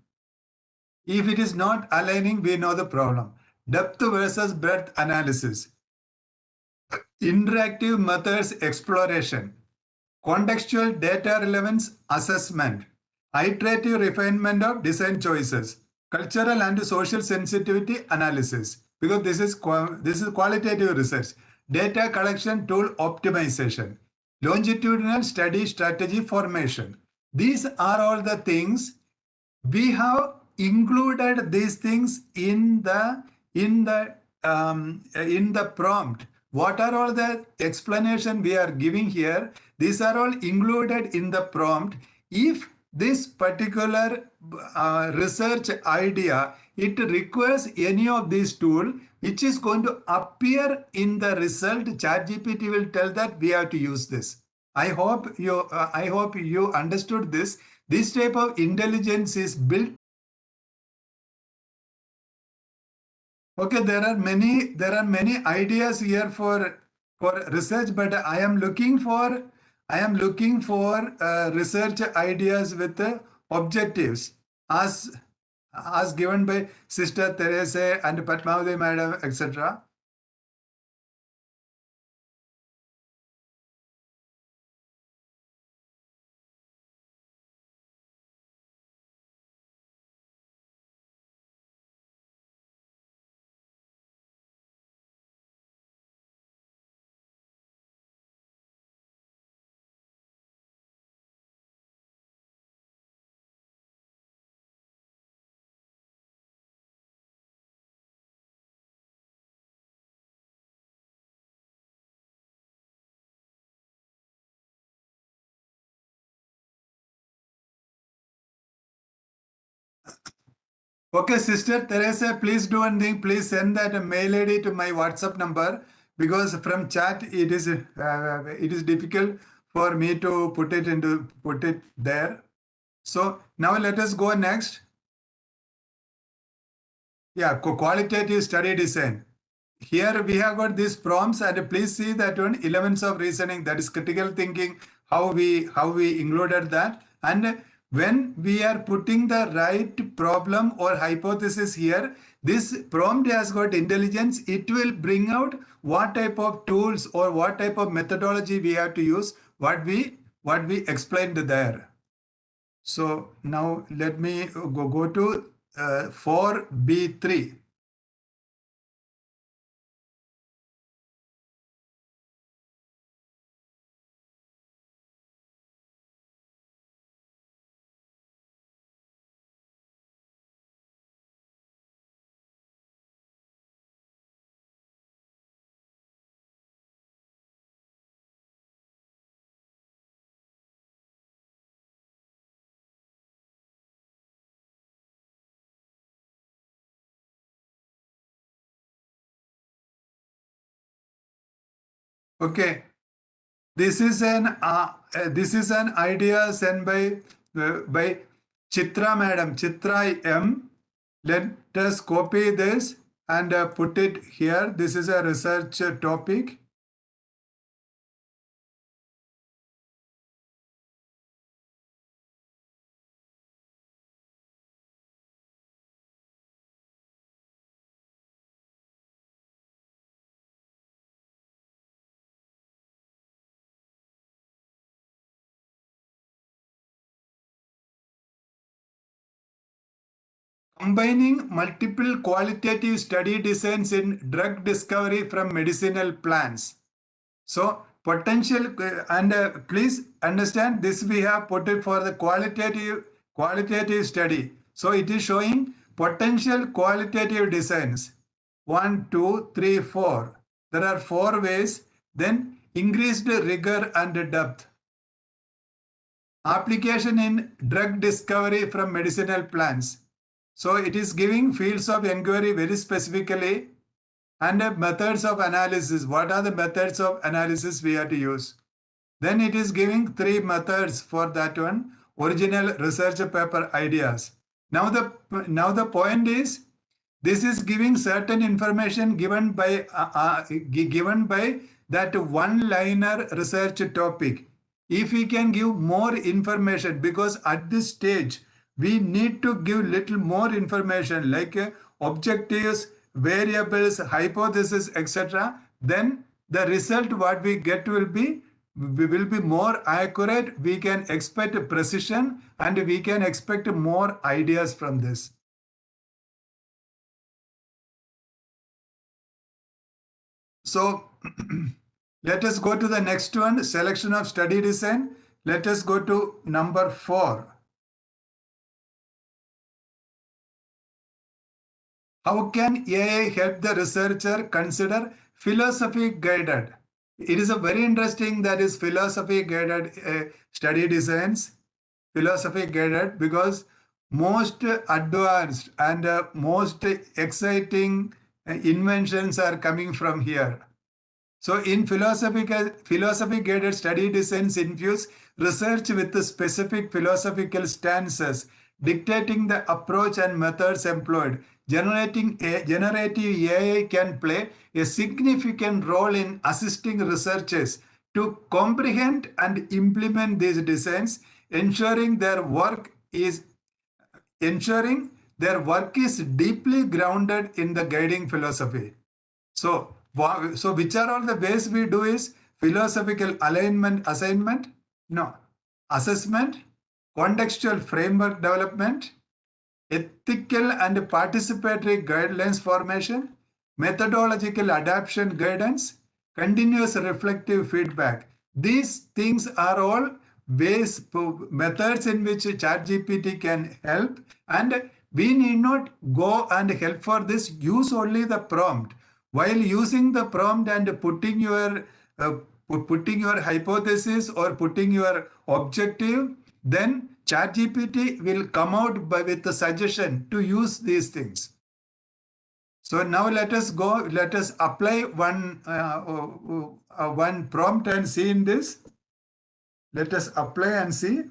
If it is not aligning, we know the problem. Depth versus breadth analysis. Interactive methods exploration. Contextual data relevance assessment. Iterative refinement of design choices. Cultural and social sensitivity analysis. Because this is qualitative research. Data collection tool optimization. Longitudinal study strategy formation. These are all the things we have included these things in the prompt. What are all the explanation we are giving here? These are all included in the prompt. If this particular research idea, it requires any of these tools, which is going to appear in the result, ChatGPT will tell that we have to use this. I hope you understood this. This type of intelligence is built. Okay, there are many ideas here for research, but I am looking for research ideas with objectives as given by Sister Teresa and Padmavati Madam, etc. Okay, Sister Teresa, please do one thing. Please send that mail ID to my WhatsApp number, because from chat it is difficult for me to put it there. So now let us go next. Yeah, qualitative study design. Here we have got these prompts, and please see that one, elements of reasoning, that is critical thinking, how we included that. And when we are putting the right problem or hypothesis here, this prompt has got intelligence. It will bring out what type of tools or what type of methodology we have to use, what we explained there. So now let me go to 4B3. Okay, this is an idea sent by Chitra Madam, Chitra M. Let us copy this and put it here. This is a research topic. Combining multiple qualitative study designs in drug discovery from medicinal plants. So potential, and please understand this, we have put it for the qualitative study. So it is showing potential qualitative designs. 1, 2, 3, 4. There are 4 ways. Then increased rigor and depth. Application in drug discovery from medicinal plants. So it is giving fields of inquiry very specifically, and methods of analysis. What are the methods of analysis we have to use? Then it is giving 3 methods for that one, original research paper ideas. Now the point is, this is giving certain information given by that one-liner research topic. If we can give more information, because at this stage we need to give little more information like objectives, variables, hypothesis, etc., then the result what we get will be more accurate. We can expect precision and we can expect more ideas from this. So let us go to the next one, selection of study design. Let us go to number 4. How can AI help the researcher consider philosophy guided? It is a very interesting, that is philosophy guided study designs, philosophy guided, because most advanced and most exciting inventions are coming from here. So in philosophy guided study designs infuse research with the specific philosophical stances, dictating the approach and methods employed. Generative AI can play a significant role in assisting researchers to comprehend and implement these designs, ensuring their work is deeply grounded in the guiding philosophy. So which are all the ways we do is philosophical assignment, assessment, contextual framework development, ethical and participatory guidelines formation, methodological adaptation guidance, continuous reflective feedback. These things are all ways, methods in which ChatGPT can help, and we need not go and help for this. Use only the prompt. While using the prompt and putting your hypothesis or putting your objective, then ChatGPT will come out with a suggestion to use these things. So now let us apply one prompt and see in this. Let us apply and see.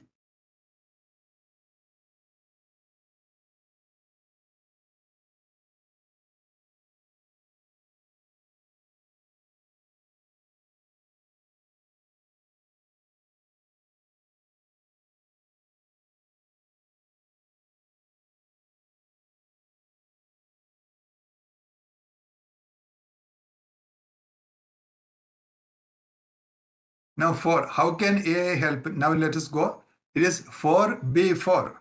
Now 4, how can AI help? Now let us go. It is 4B4.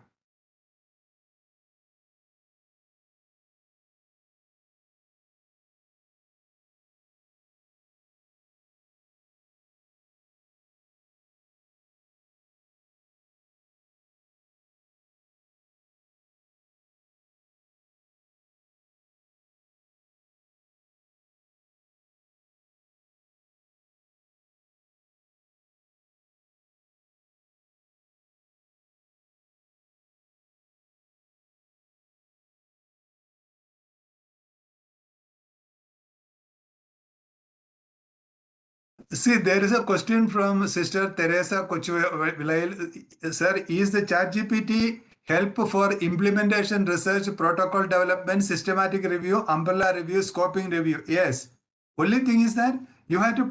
See, there is a question from Sister Teresa Kochuvelail. Sir, is the ChatGPT help for implementation, research, protocol development, systematic review, umbrella review, scoping review? Yes. Only thing is that you have to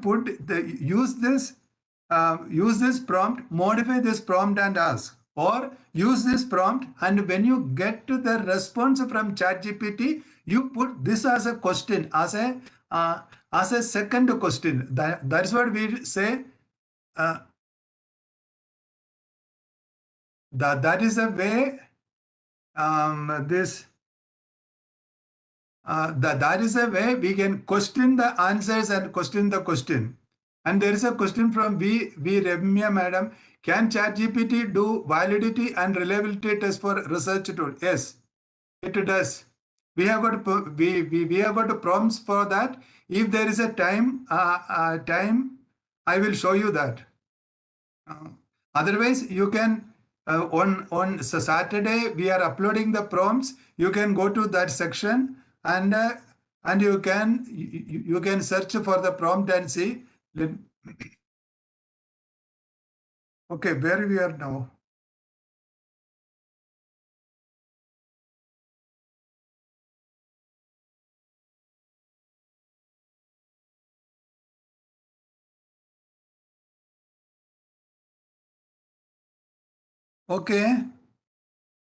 use this prompt, modify this prompt and ask, or use this prompt, and when you get to the response from ChatGPT, you put this as a question, as a second question. That's what we say. That is a way. That is a way we can question the answers and question the question. And there is a question from V. Remya Madam. Can ChatGPT do validity and reliability test for research tool? Yes, it does. We have got prompts for that. If there is a time, I will show you that. Otherwise, you can on Saturday we are uploading the prompts. You can go to that section and you can search for the prompt and see. Okay, where we are now? Okay.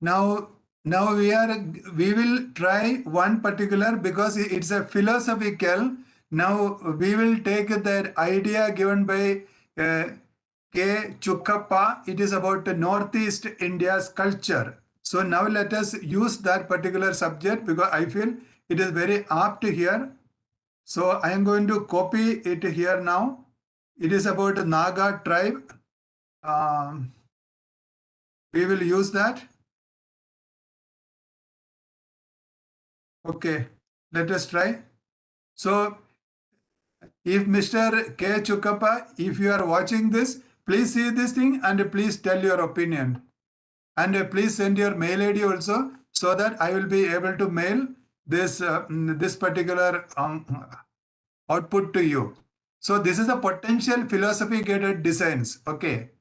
Now we will try one particular because it's a philosophical. Now we will take that idea given by 𝐏𝐻𝐸𝐴. It is about the Northeast India's culture. So now let us use that particular subject because I feel it is very apt here. So I am going to copy it here now. It is about the Naga tribe. We will use that. Okay, let us try. So if Mr. 𝐾𝐻𝐸𝐴, if you are watching this, please see this thing and please tell your opinion. And please send your mail ID also so that I will be able to mail this, this particular output to you. So this is a potential philosophy guided designs. Okay.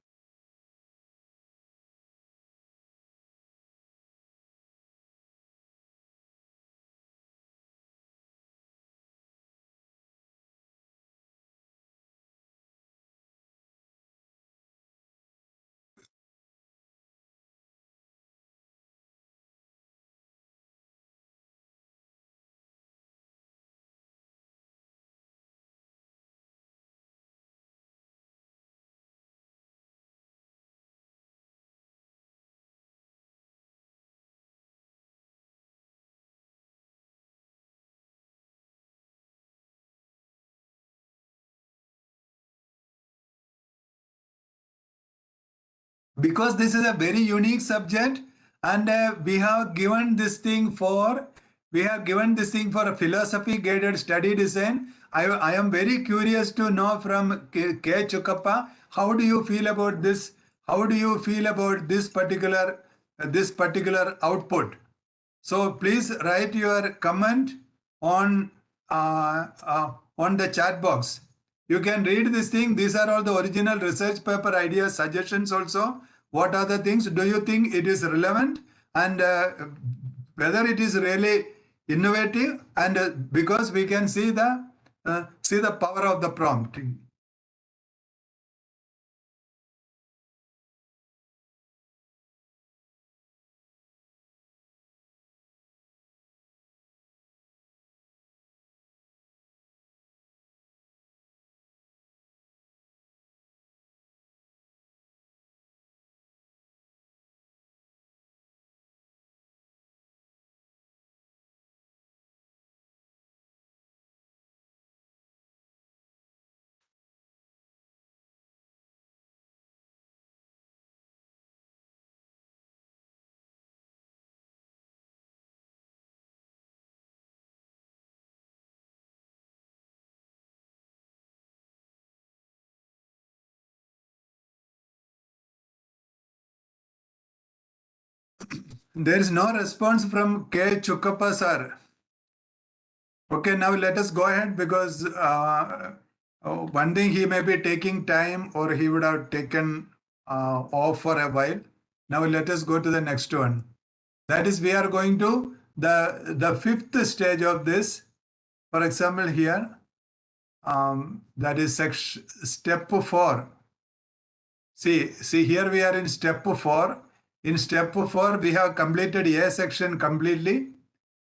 Because this is a very unique subject and we have given this thing for a philosophy guided study design. I am very curious to know from 𝐾𝐻𝐸𝐴, how do you feel about this? How do you feel about this particular output? So please write your comment on the chat box. You can read this thing. These are all the original research paper ideas, suggestions also. What are the things? Do you think it is relevant? And whether it is really innovative? And because we can see the power of the prompting. There is no response from 𝐾𝐻𝐸𝐴 sir. Okay, now let us go ahead because one thing, he may be taking time or he would have taken off for a while. Now let us go to the next one. That is, we are going to the fifth stage of this. For example, here, that is step 4. See here we are in step 4. In step 4, we have completed A section completely.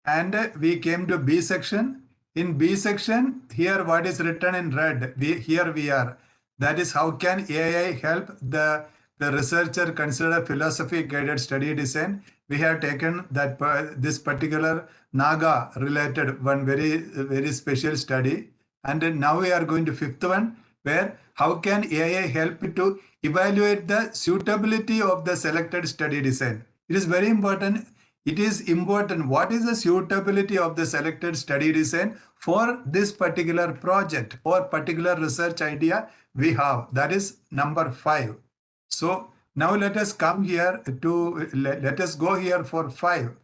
And we came to B section. In B section, here what is written in red, here we are. That is, how can AI help the researcher consider philosophy guided study design? We have taken that this particular Naga related one very special study. And now we are going to fifth one, where how can AI help to evaluate the suitability of the selected study design? It is very important. It is important what is the suitability of the selected study design for this particular project or particular research idea we have. That is number 5. So now let us come here to, let us go here for 5.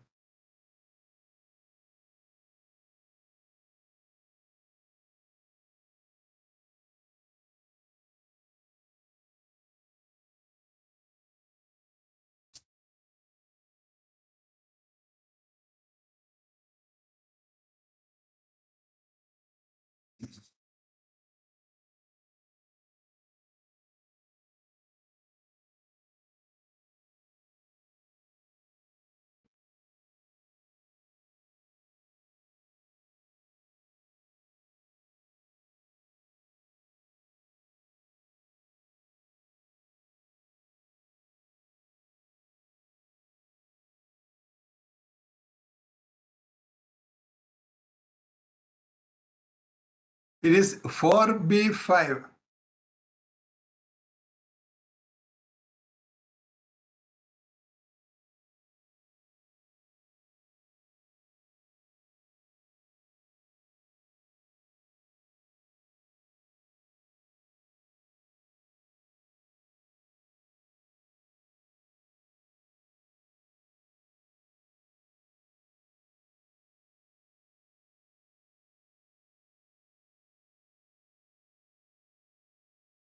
It is 4B5.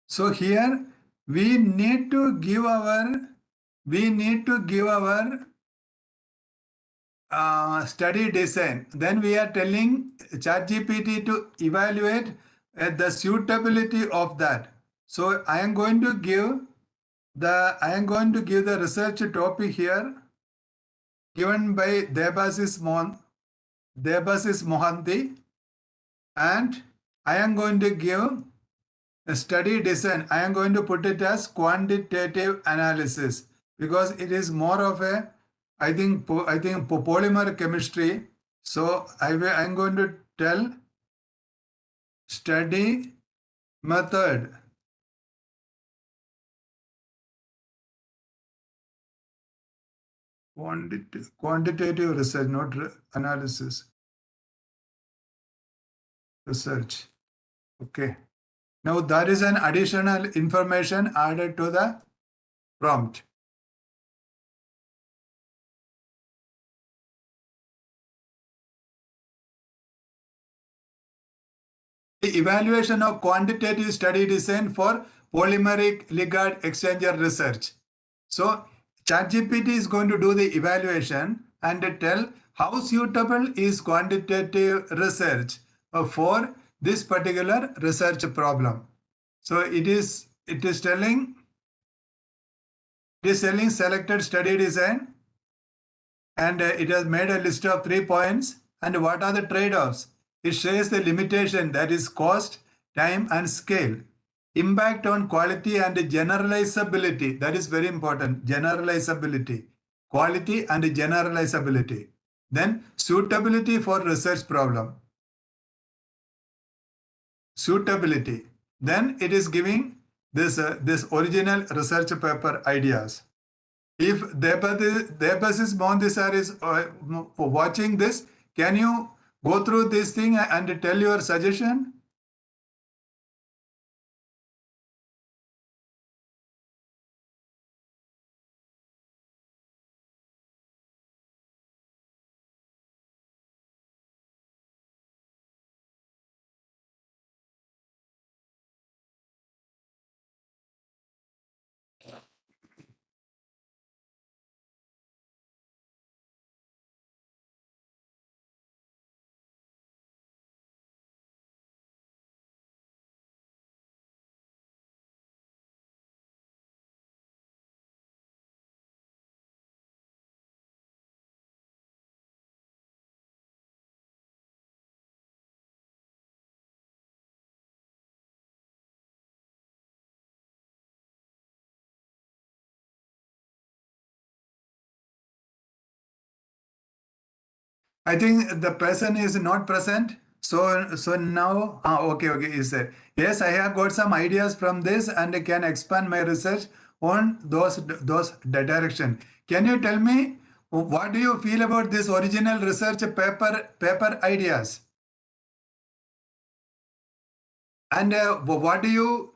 So here we need to give our study design. Then we are telling ChatGPT to evaluate the suitability of that. So I am going to give the research topic here given by 𝐏𝐫𝐨𝐜𝐿 Mohanty, and I am going to give a study design. I am going to put it as quantitative analysis because it is more of a, I think polymer chemistry. So I am going to tell study method. Quantitative research, not analysis. Research. Okay. Now that is an additional information added to the prompt. The evaluation of quantitative study design for polymeric ligand exchanger research. So ChatGPT is going to do the evaluation and tell how suitable is quantitative research for this particular research problem. So it is telling selected study design, and it has made a list of 3 points. And what are the trade-offs? It shares the limitation, that is cost, time and scale. Impact on quality and generalizability, that is very important. Generalizability, quality and generalizability. Then suitability for research problem. Suitability. Then it is giving this original research paper ideas. If 𝐏𝐫𝐶 Mohanty is watching this, can you go through this thing and tell your suggestion? I think the person is not present. So now, okay, he said, yes, I have got some ideas from this and can expand my research on those direction. Can you tell me what do you feel about this original research paper ideas? And what do you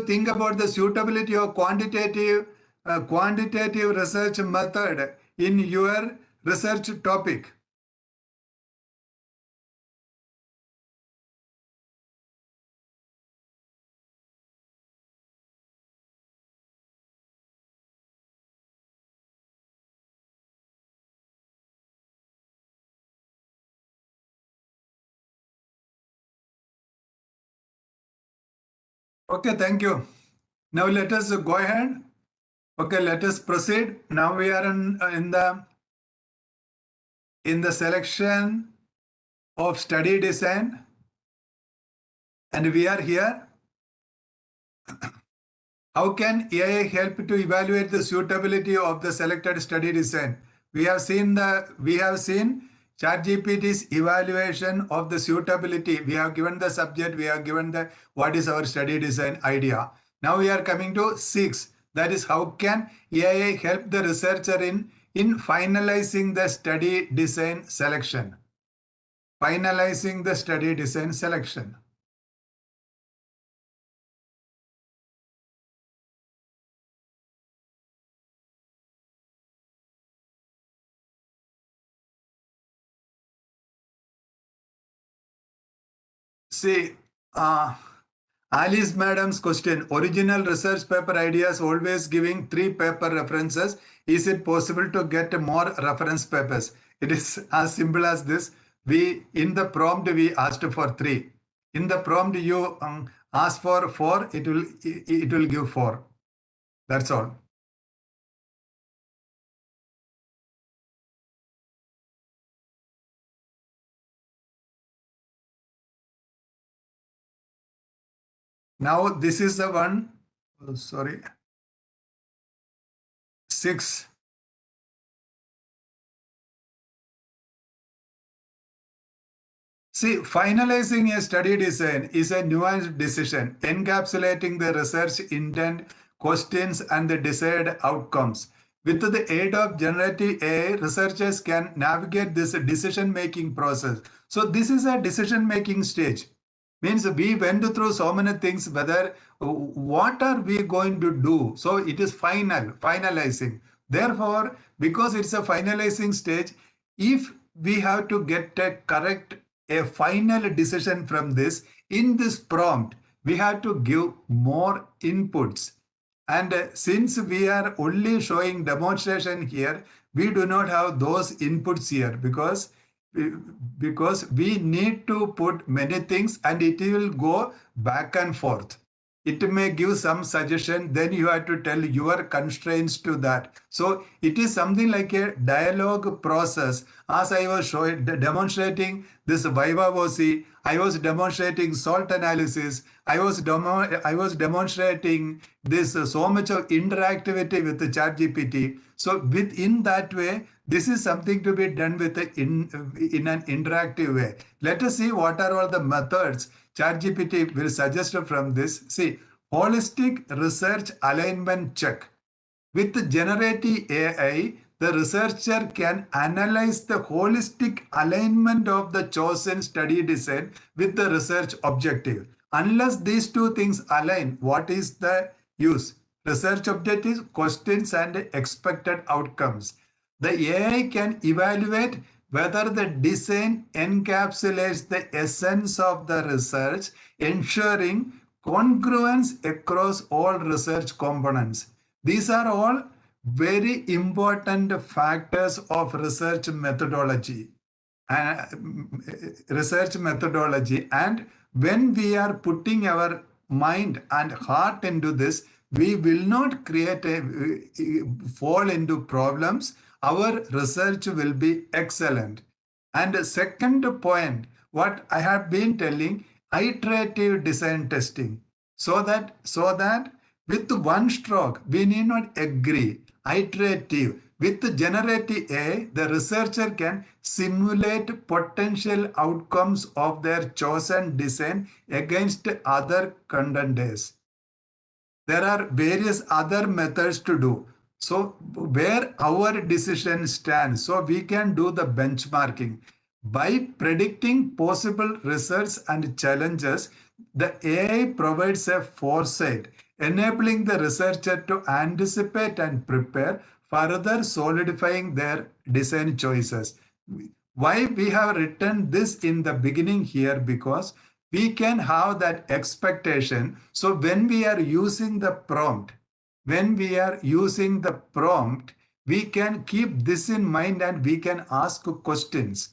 think about the suitability of quantitative research method in your research topic? Okay, thank you. Now let us go ahead. Okay, let us proceed. Now we are in the selection of study design, and we are here. How can AI help to evaluate the suitability of the selected study design? We have seen ChatGPT's evaluation of the suitability. We have given the subject, we have given the what is our study design idea. Now we are coming to 6. That is, how can AI help the researcher in finalizing the study design selection? Finalizing the study design selection. See, Alice Madam's question, original research paper ideas always giving 3 paper references. Is it possible to get more reference papers? It is as simple as this. In the prompt, we asked for 3. In the prompt, you ask for 4, it will give 4. That's all. Now this is the one, 6. See, finalizing a study design is a nuanced decision, encapsulating the research intent, questions, and the desired outcomes. With the aid of generative AI, researchers can navigate this decision-making process. So this is a decision-making stage. Means we went through so many things, whether what are we going to do? So it is finalizing. Therefore, because it's a finalizing stage, if we have to get a final decision from this, in this prompt, we have to give more inputs. And since we are only showing demonstration here, we do not have those inputs here because we need to put many things and it will go back and forth. It may give some suggestion, then you have to tell your constraints to that. So it is something like a dialogue process. As I was demonstrating this 𝐸𝐻𝐸𝐽, I was demonstrating salt analysis. I was demonstrating this so much of interactivity with the ChatGPT. So within that way, this is something to be done with in an interactive way. Let us see what are all the methods ChatGPT will suggest from this. See, holistic research alignment check. With generative AI, the researcher can analyze the holistic alignment of the chosen study design with the research objective. Unless these 2 things align, what is the use? Research objectives, questions, and expected outcomes. The AI can evaluate whether the design encapsulates the essence of the research, ensuring congruence across all research components. These are all very important factors of research methodology. And when we are putting our mind and heart into this, we will not fall into problems. Our research will be excellent. And the second point, what I have been telling, iterative design testing. So that with one stroke, we need not agree. Iterative. With generative AI, the researcher can simulate potential outcomes of their chosen design against other contenders. There are various other methods to do. So where our decision stands, so we can do the benchmarking. By predicting possible results and challenges, the AI provides a foresight, enabling the researcher to anticipate and prepare, further solidifying their design choices. Why we have written this in the beginning here? Because we can have that expectation. So when we are using the prompt, we can keep this in mind and we can ask questions.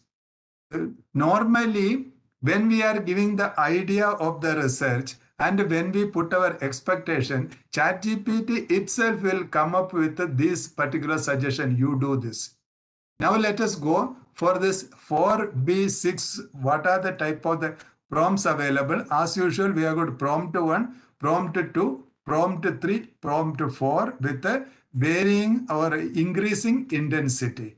Normally, when we are giving the idea of the research and when we put our expectation, ChatGPT itself will come up with this particular suggestion. You do this. Now let us go for this 4B6. What are the type of the prompts available? As usual, we have got prompt 1, prompt 2, prompt 3, prompt 4 with a varying or increasing intensity.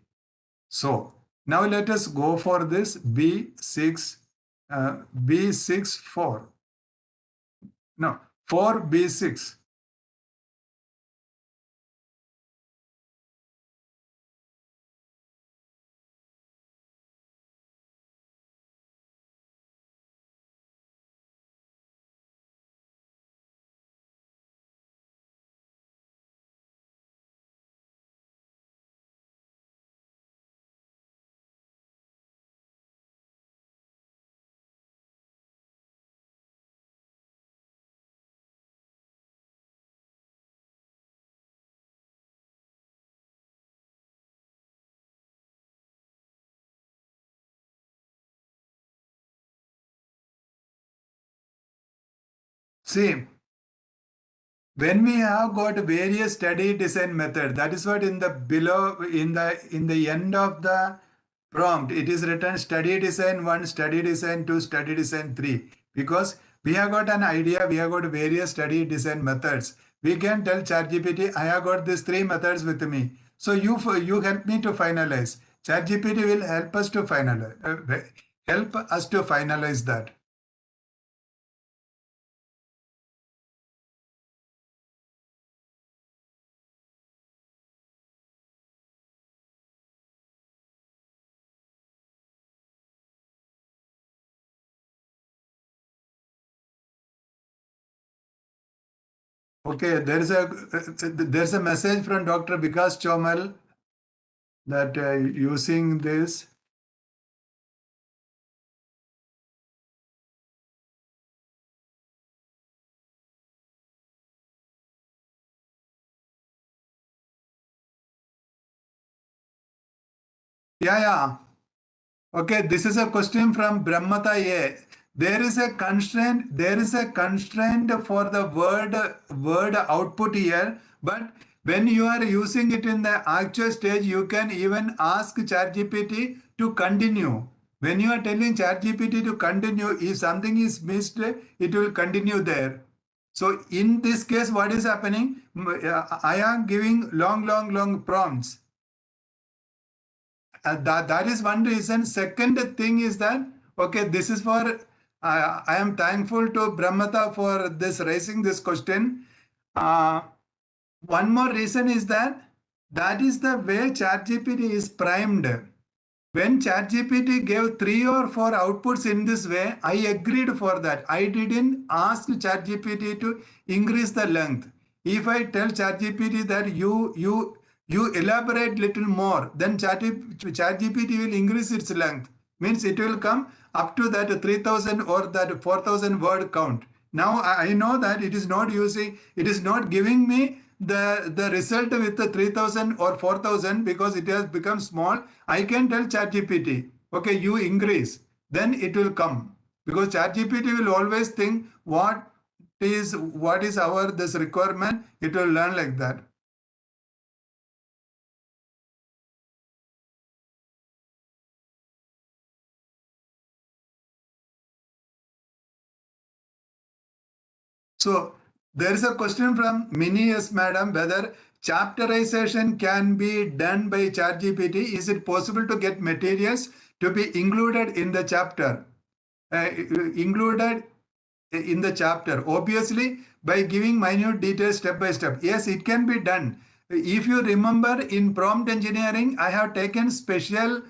So Now let us go for this B6, B6 4. No, 4B6. See, when we have got various study design method, that is what in the below, in the end of the prompt, it is written study design 1, study design 2, study design 3. Because we have got an idea, we have got various study design methods. We can tell ChatGPT, I have got these 3 methods with me. So you help me to finalize. ChatGPT will help us to finalize that. Okay, there's a message from Dr. Vikas Chomal that using this. Yeah. Okay, this is a question from Brahmata A. There is a constraint for the word output here, but when you are using it in the actual stage, you can even ask ChatGPT to continue. When you are telling ChatGPT to continue, if something is missed, it will continue there. So in this case, what is happening? I am giving long prompts. That is one reason. Second thing is that, okay, this is for, I am thankful to Brahmata for this raising this question. One more reason is that is the way ChatGPT is primed. When ChatGPT gave 3 or 4 outputs in this way, I agreed for that. I didn't ask ChatGPT to increase the length. If I tell ChatGPT that you elaborate little more, then ChatGPT will increase its length. Means it will come up to that 3000 or that 4000 word count. Now I know that it is not giving me the result with the 3000 or 4000 because it has become small. I can tell ChatGPT, okay, you increase, then it will come. Because ChatGPT will always think what is our this requirement, it will learn like that. So there is a question from Mini yes madam, whether chapterization can be done by ChatGPT. Is it possible to get materials to be included in the chapter? Obviously by giving minute details step by step. Yes, it can be done. If you remember, in prompt engineering, I have taken special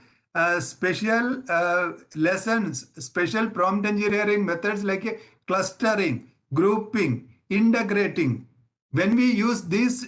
lessons, special prompt engineering methods like clustering, grouping, integrating. When we use these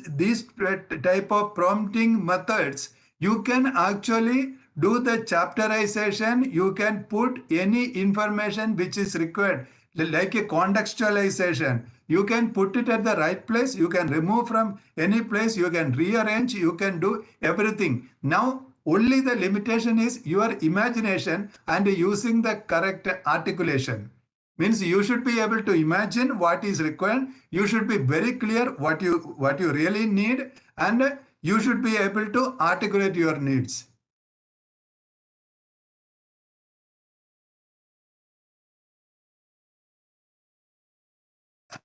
type of prompting methods, you can actually do the chapterization. You can put any information which is required, like a contextualization. You can put it at the right place. You can remove from any place. You can rearrange. You can do everything. Now, only the limitation is your imagination and using the correct articulation. Means you should be able to imagine what is required. You should be very clear what you really need, and you should be able to articulate your needs.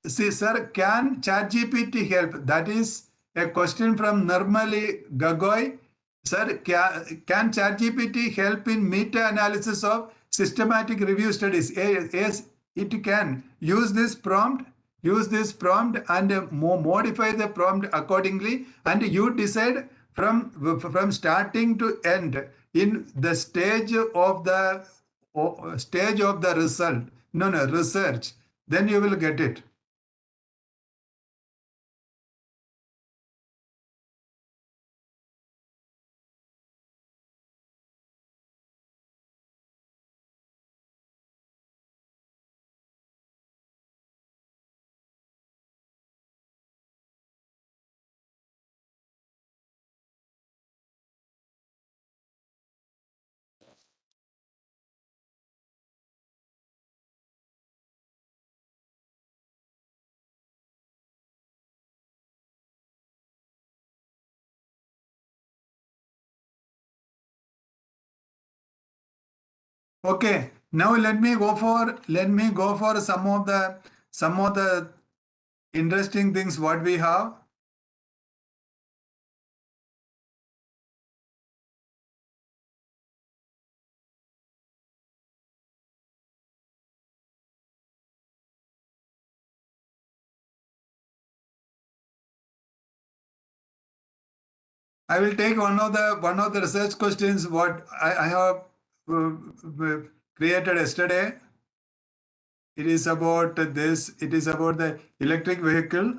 See, sir, can ChatGPT help? That is a question from Nirmali Gagoy. Sir, can ChatGPT help in meta-analysis of systematic review studies? Yes, it can. Use this prompt and modify the prompt accordingly, and you decide from starting to end in the stage of the result. No, research. Then you will get it. Okay, now let me go for some of the interesting things what we have. I will take one of the research questions what I have created yesterday. It is about this. It is about the electric vehicle.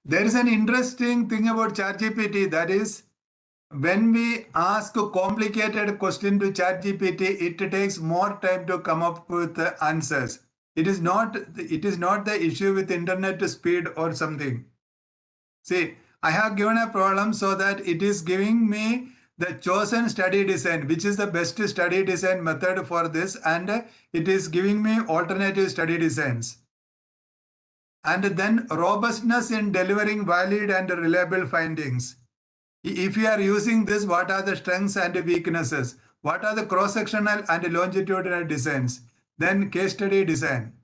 There is an interesting thing about ChatGPT, that is, when we ask a complicated question to ChatGPT, it takes more time to come up with the answers. It is not the issue with internet speed or something. See, I have given a problem so that it is giving me the chosen study design, which is the best study design method for this, and it is giving me alternative study designs. And then robustness in delivering valid and reliable findings. If you are using this, what are the strengths and weaknesses? What are the cross-sectional and longitudinal designs? Then case study design.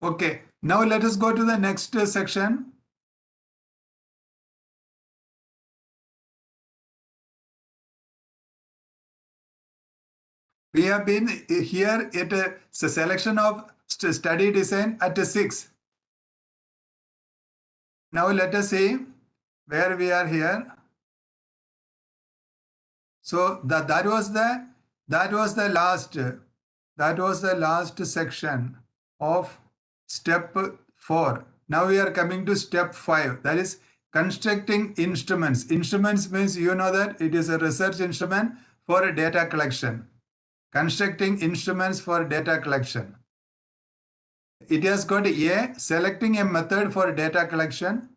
Okay, now let us go to the next section. We have been here at a selection of study design at 6. Now let us see where we are here. So that was the last section of step 4. Now we are coming to step 5. That is constructing instruments. Instruments means you know that it is a research instrument for data collection. Constructing instruments for data collection. It has got selecting a method for data collection.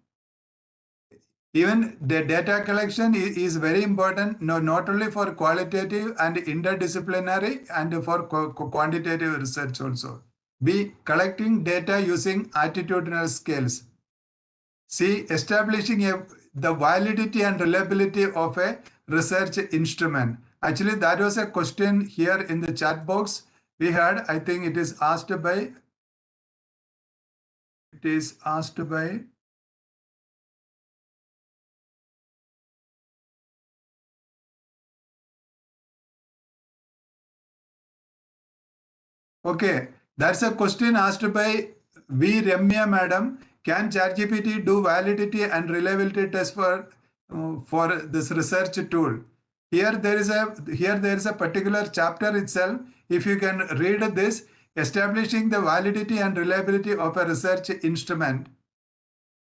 Even the data collection is very important, not only for qualitative and interdisciplinary and for quantitative research also. B, collecting data using attitudinal scales. C, establishing the validity and reliability of a research instrument. Actually, that was a question here in the chat box we had. I think it is asked by Okay, that's a question asked by V. Ramya madam. Can ChatGPT do validity and reliability tests for for this research tool. Here there is a particular chapter itself. If you can read this, establishing the validity and reliability of a research instrument.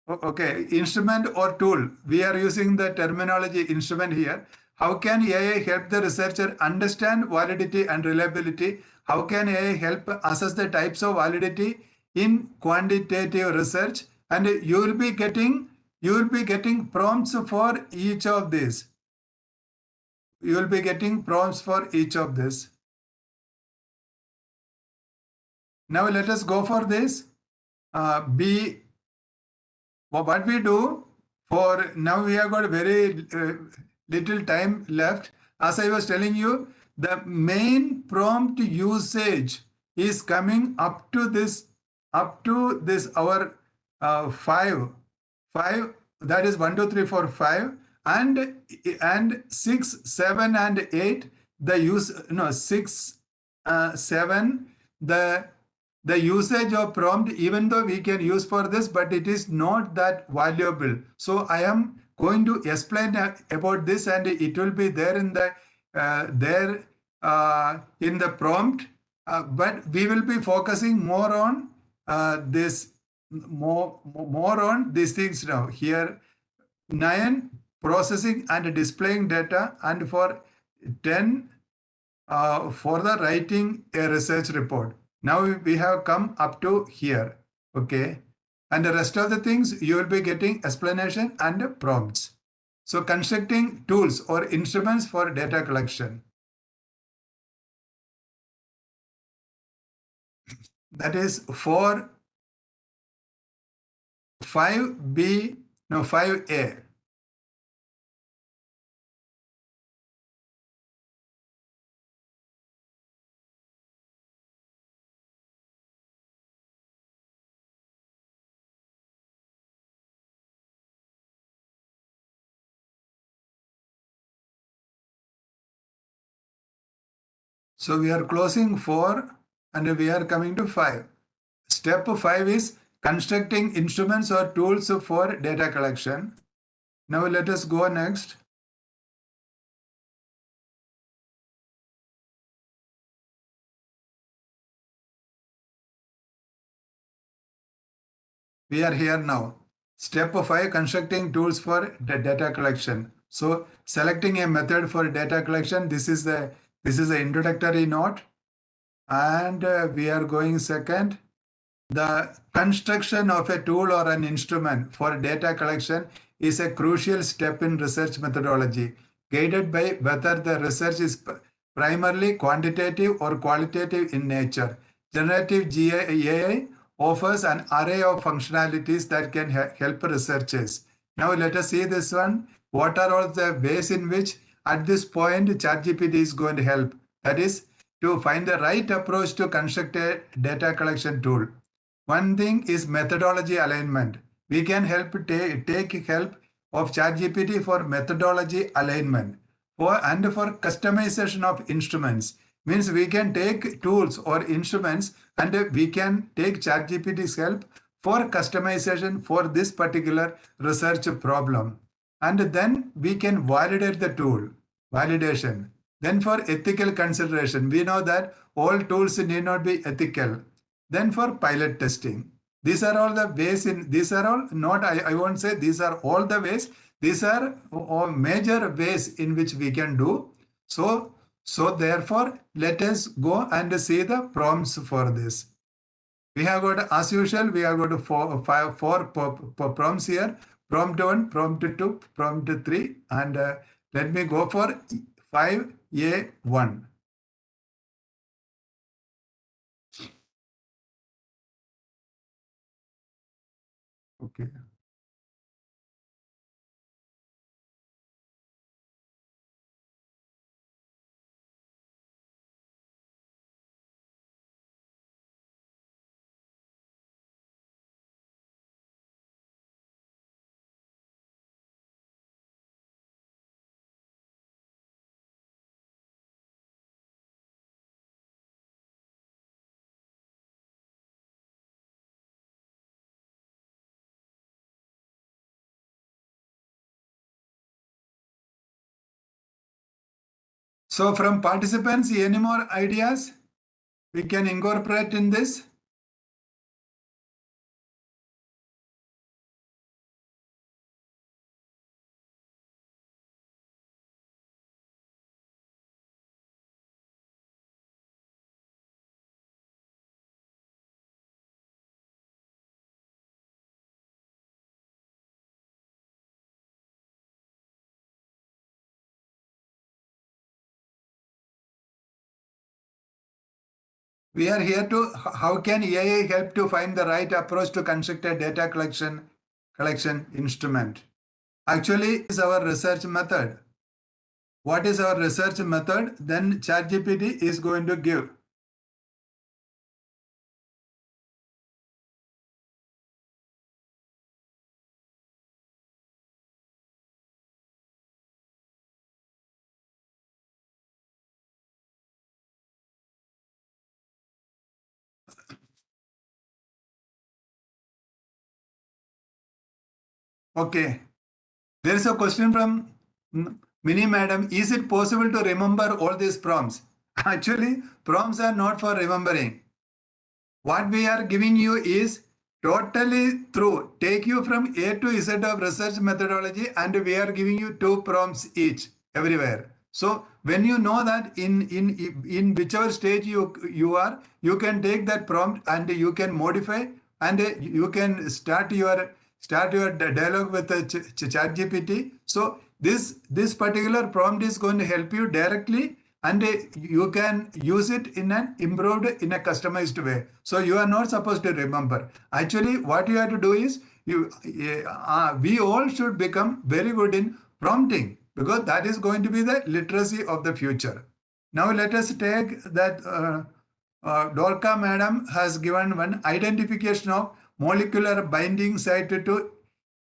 Okay, instrument or tool. We are using the terminology instrument here. How can AI help the researcher understand validity and reliability? How can AI help assess the types of validity in quantitative research? And you will be getting prompts for each of these. You will be getting prompts for each of this. Now let us go for this. What we do for now, we have got very little time left. As I was telling you, the main prompt usage is coming up to this our five, that is 1 2 3 4 5, and 6 7 and 8 the use, no, 6 7 the usage of prompt, even though we can use for this, but it is not that valuable. So I am going to explain about this, and it will be there in the in the prompt, but we will be focusing more on this more on these things now. Here 9, processing and displaying data, and for 10, for the writing a research report. Now we have come up to here, okay? And the rest of the things you will be getting explanation and prompts. So constructing tools or instruments for data collection. That is for 5B, no, 5A. So we are closing 4 and we are coming to 5. Step 5 is constructing instruments or tools for data collection. Now let us go next. We are here now. Step 5, constructing tools for the data collection. So selecting a method for data collection. This is the introductory note, and we are going second. The construction of a tool or an instrument for data collection is a crucial step in research methodology, guided by whether the research is primarily quantitative or qualitative in nature. Generative AI offers an array of functionalities that can help researchers. Now let us see this one. What are all the ways in which at this point ChatGPT is going to help? That is to find the right approach to construct a data collection tool. One thing is methodology alignment. We can take help of ChatGPT for methodology alignment for customization of instruments. Means we can take tools or instruments and we can take ChatGPT's help for customization for this particular research problem. And then we can validate the tool, validation. Then for ethical consideration, we know that all tools need not be ethical. Then for pilot testing. These are all the ways these are all not, I won't say these are all the ways. These are all major ways in which we can do. So therefore, let us go and see the prompts for this. We have got, as usual, we have got four prompts here. Prompt 1, prompt 2, prompt 3, and let me go for 5A1. Okay. So from participants, any more ideas we can incorporate in this? We are here to, how can AI help to find the right approach to construct a data collection instrument? Actually, is our research method. What is our research method? Then ChatGPT is going to give. Okay. There is a question from Mini Madam. Is it possible to remember all these prompts? Actually, prompts are not for remembering. What we are giving you is totally through, take you from A to Z of research methodology, and we are giving you 2 prompts each everywhere. So when you know that in whichever stage you are, you can take that prompt and you can modify, and you can start your dialogue with the ChatGPT. So this particular prompt is going to help you directly, and you can use it in an improved, in a customized way. So you are not supposed to remember. Actually, what you have to do is, we all should become very good in prompting, because that is going to be the literacy of the future. Now let us take that Dorka madam has given one identification of molecular binding site to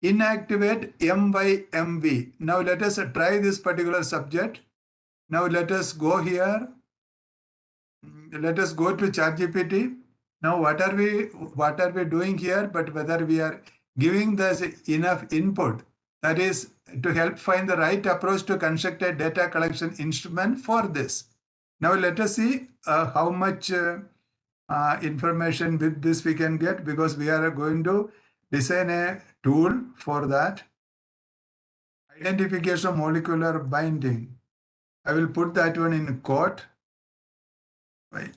inactivate MYMV. Now let us try this particular subject. Now let us go here. Let us go to ChatGPT. Now what are we doing here? But whether we are giving this enough input, that is to help find the right approach to construct a data collection instrument for this. Now let us see how much information with this we can get, because we are going to design a tool for that. Identification of molecular binding. I will put that one in quote. Wait.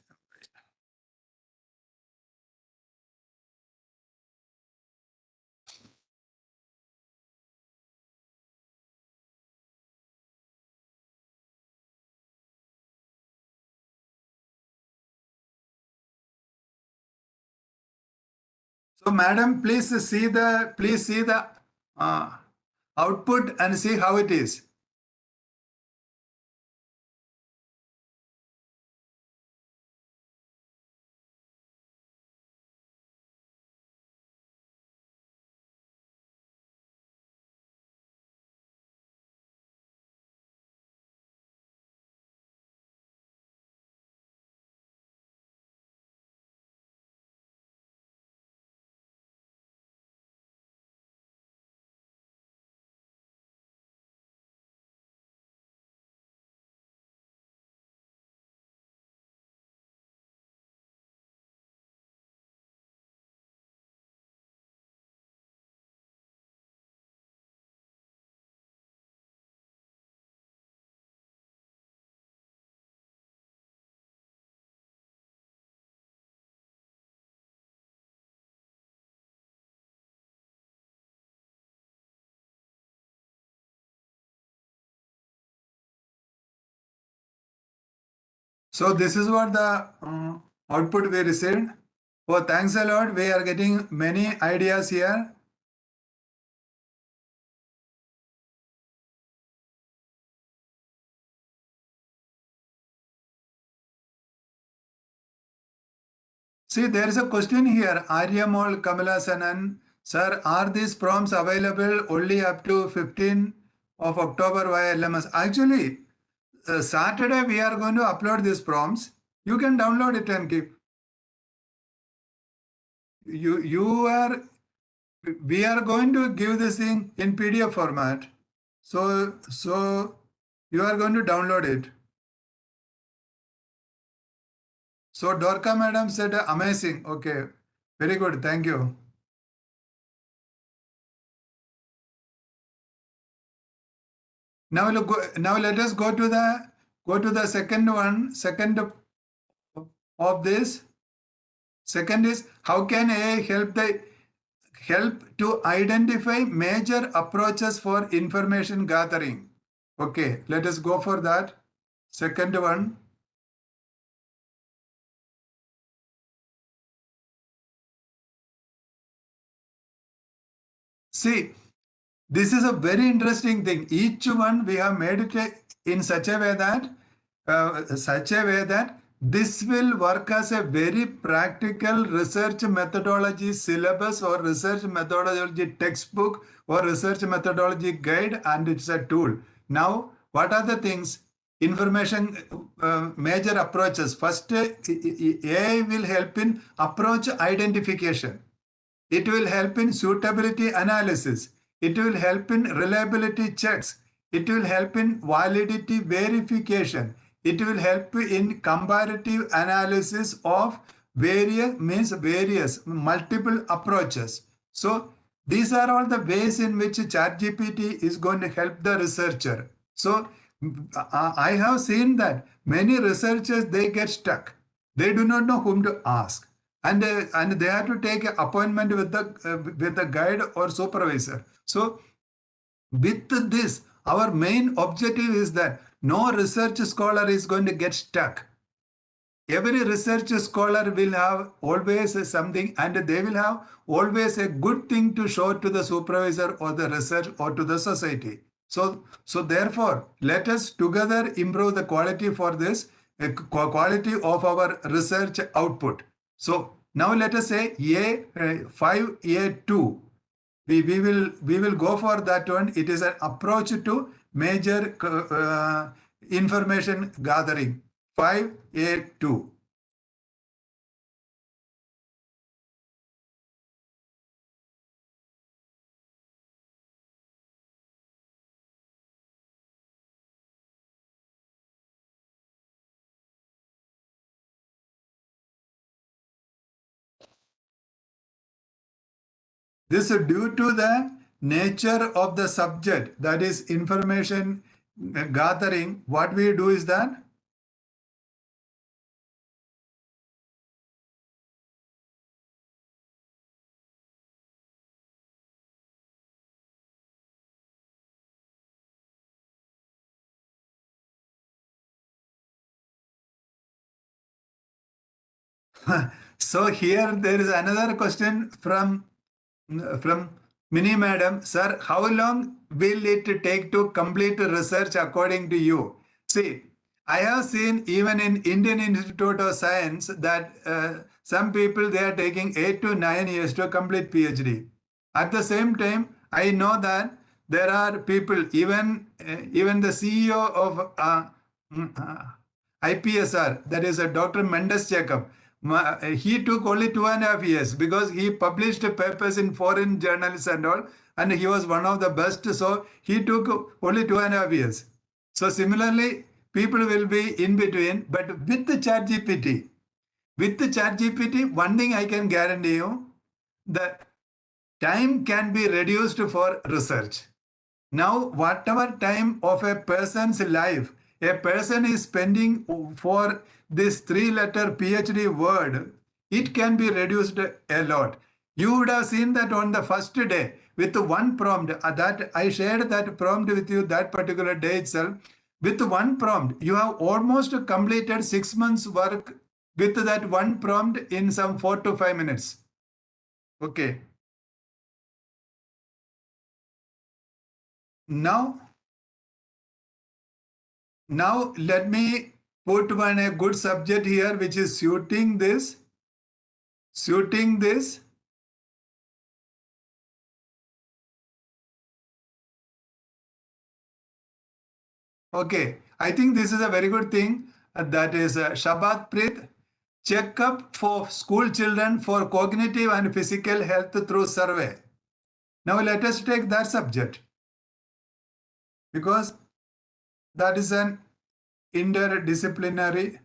So, madam, please see the output and see how it is. So this is what the output we received. Oh, thanks a lot. We are getting many ideas here. See, there is a question here. Aryamol Kamalasanan, sir, are these prompts available only up to 15 of October via LMS? Actually, Saturday we are going to upload these prompts. You can download it and keep. We are going to give this thing in PDF format. So you are going to download it. So Dorka madam said amazing. Okay, very good. Thank you. Now let us go to the second one. Second of this. Second is, how can AI help to identify major approaches for information gathering? Okay, let us go for that. Second one. See, this is a very interesting thing. Each one we have made it in such a way that this will work as a very practical research methodology syllabus or research methodology textbook or research methodology guide, and it's a tool. Now, what are the things? Information major approaches. First, AI will help in approach identification. It will help in suitability analysis. It will help in reliability checks. It will help in validity verification. It will help in comparative analysis of various multiple approaches. So these are all the ways in which ChatGPT is going to help the researcher. So I have seen that many researchers, they get stuck. They do not know whom to ask. And they have to take an appointment with the guide or supervisor. So with this, our main objective is that no research scholar is going to get stuck. Every research scholar will have always something, and they will have always a good thing to show to the supervisor or the research or to the society. So therefore, let us together improve the quality for this, quality of our research output. So now let us say A5, A2. We will go for that one. It is an approach to major information gathering. 5A2. This is due to the nature of the subject, that is information gathering. What we do is that so here there is another question from Mini Madam. Sir, how long will it take to complete research according to you? See, I have seen even in Indian Institute of Science that some people, they are taking 8 to 9 years to complete PhD. At the same time, I know that there are people, even the CEO of IPSR, that is Dr. Mendes Jacob, he took only 2.5 years because he published papers in foreign journals and all, and he was one of the best. So he took only 2.5 years. So similarly, people will be in between, but with the ChatGPT, one thing I can guarantee you, that time can be reduced for research. Now, whatever time of a person's life a person is spending for this 3-letter PhD word, it can be reduced a lot. You would have seen that on the first day with one prompt, that I shared that prompt with you that particular day itself. With one prompt, you have almost completed 6 months work with that one prompt in some 4 to 5 minutes. Okay. Now let me put a good subject here, which is suiting this. Okay, I think this is a very good thing. That is Shabbat Preet. Checkup for school children for cognitive and physical health through survey. Now let us take that subject, because that is an interdisciplinary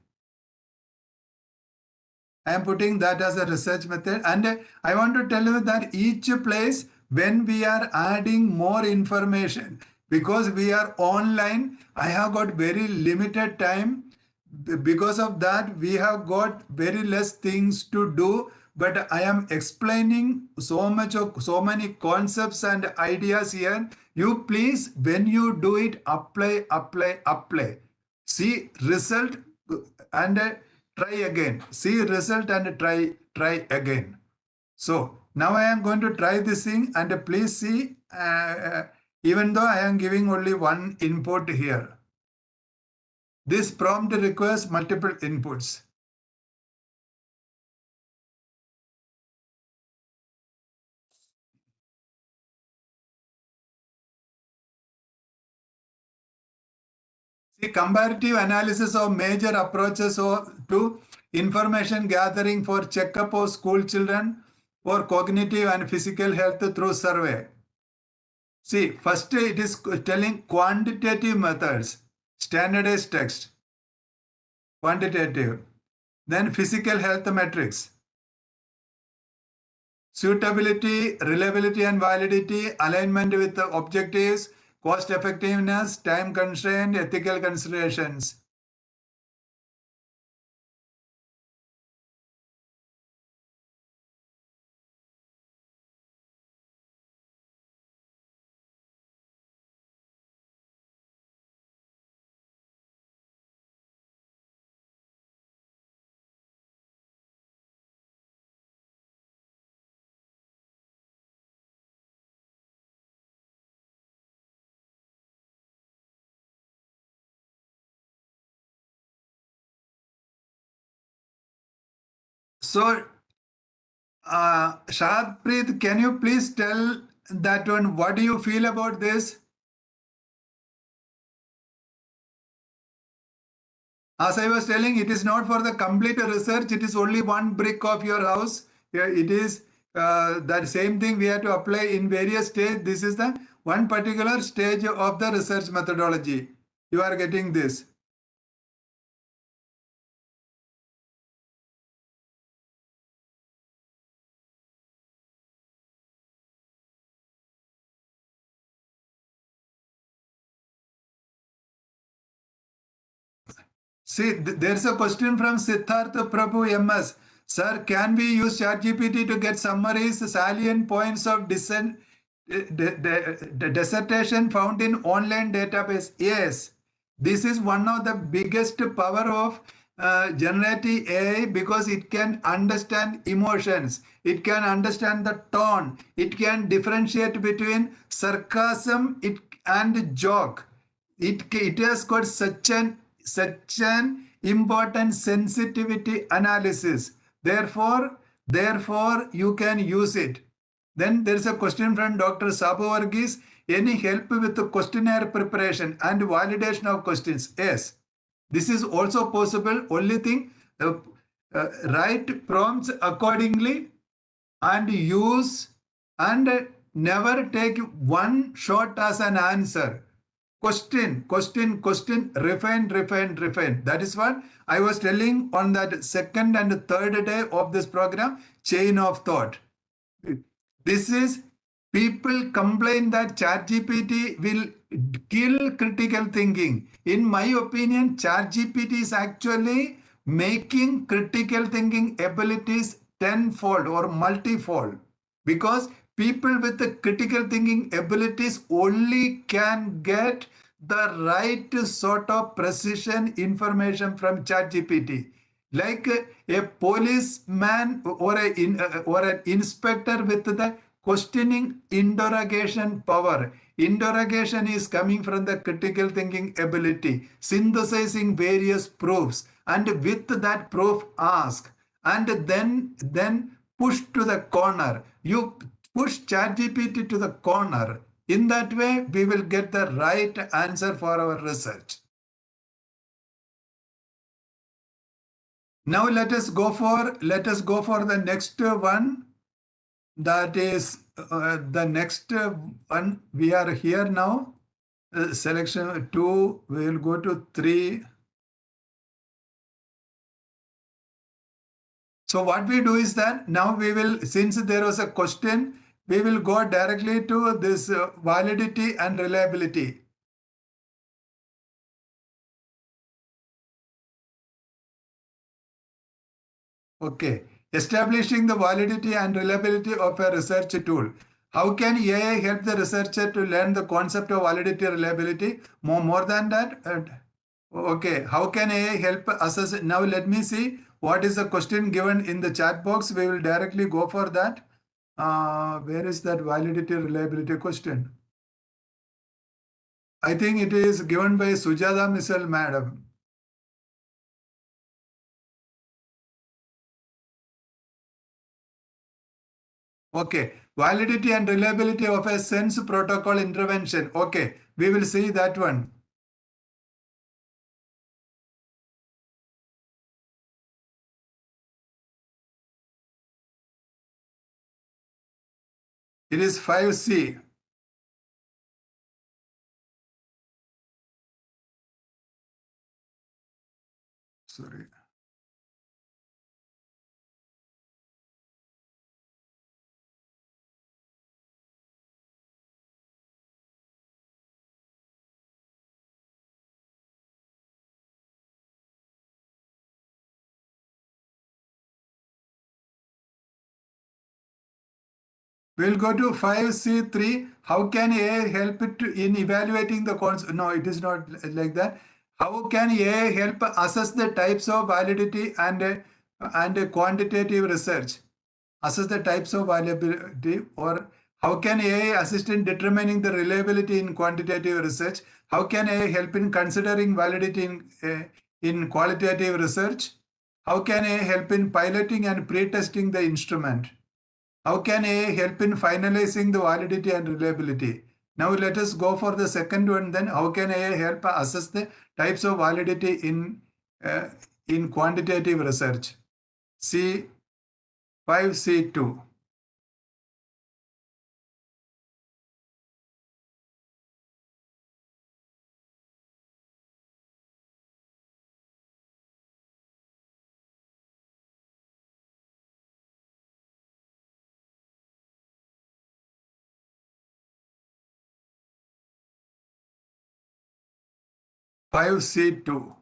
I am putting that as a research method. And I want to tell you that each place, when we are adding more information, because we are online, I have got very limited time. Because of that, we have got very less things to do. But I am explaining so many concepts and ideas here. You please, when you do it, apply. See result and try again. See result and try again. So now I am going to try this thing, and please see, even though I am giving only one input here, this prompt requires multiple inputs. See, comparative analysis of major approaches to information gathering for checkup of school children for cognitive and physical health through survey. See, first it is telling quantitative methods, standardized text, quantitative. Then physical health metrics, suitability, reliability and validity, alignment with the objectives, cost effectiveness, time constraint, ethical considerations. So, Shadpreet, can you please tell that one, what do you feel about this? As I was telling, it is not for the complete research. It is only one brick of your house. It is that same thing we have to apply in various stages. This is the one particular stage of the research methodology. You are getting this. See, there's a question from Siddhartha Prabhu MS. Sir, can we use ChatGPT to get summaries, salient points of dissertation found in online database? Yes, this is one of the biggest power of generative AI, because it can understand emotions, it can understand the tone, it can differentiate between sarcasm and joke. It has got such an important sensitivity analysis. Therefore, you can use it. Then there is a question from Dr. Sabo Varghese. Any help with the questionnaire preparation and validation of questions? Yes, this is also possible. Only thing, write prompts accordingly and use, and never take one shot as an answer. Question, refine. That is what I was telling on that second and third day of this program, chain of thought. This is, people complain that ChatGPT will kill critical thinking. In my opinion, ChatGPT is actually making critical thinking abilities tenfold or multifold, because people with the critical thinking abilities only can get the right sort of precision information from ChatGPT. Like a policeman or an inspector with the questioning interrogation power. Interrogation is coming from the critical thinking ability, synthesizing various proofs, and with that proof ask, and then push to the corner. You push ChatGPT to the corner. In that way, we will get the right answer for our research. Now let us go for the next one. That is the next one. We are here now. Selection 2. We will go to 3. So what we do is that now we will, since there was a question, we will go directly to this validity and reliability. Okay, establishing the validity and reliability of a research tool. How can AI help the researcher to learn the concept of validity and reliability? More than that, okay, how can AI help assess? Now let me see what is the question given in the chat box. We will directly go for that. Where is that validity reliability question? I think it is given by Sujata Misal madam. Okay, validity and reliability of a sense protocol intervention. Okay, we will see that one. It is 5C. Sorry. We'll go to 5C3. How can AI help it in evaluating the concept? No, it is not like that. How can AI help assess the types of validity and quantitative research? Assess the types of validity, or how can AI assist in determining the reliability in quantitative research? How can AI help in considering validity in qualitative research? How can AI help in piloting and pre-testing the instrument? How can AI help in finalizing the validity and reliability? Now let us go for the second one then. How can AI help assess the types of validity in quantitative research? C5C2. Five C2.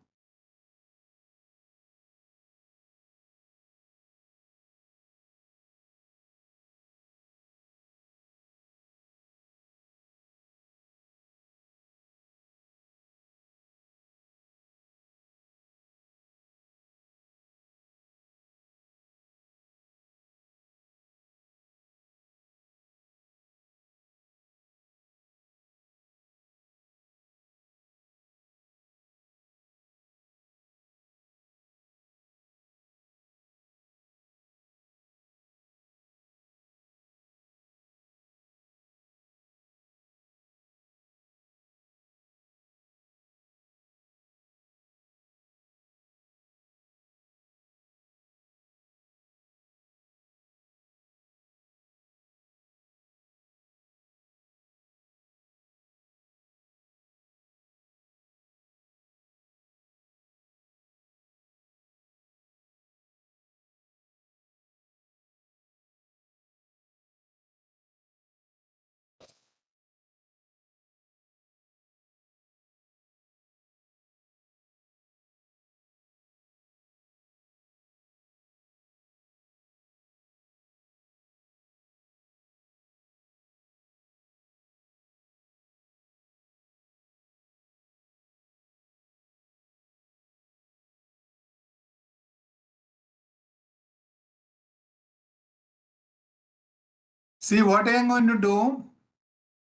See what I am going to do,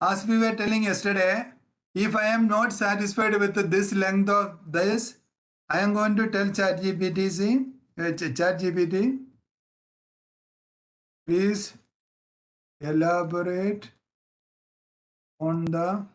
as we were telling yesterday, if I am not satisfied with this length of this, I am going to tell ChatGPT, ChatGPT, please elaborate on the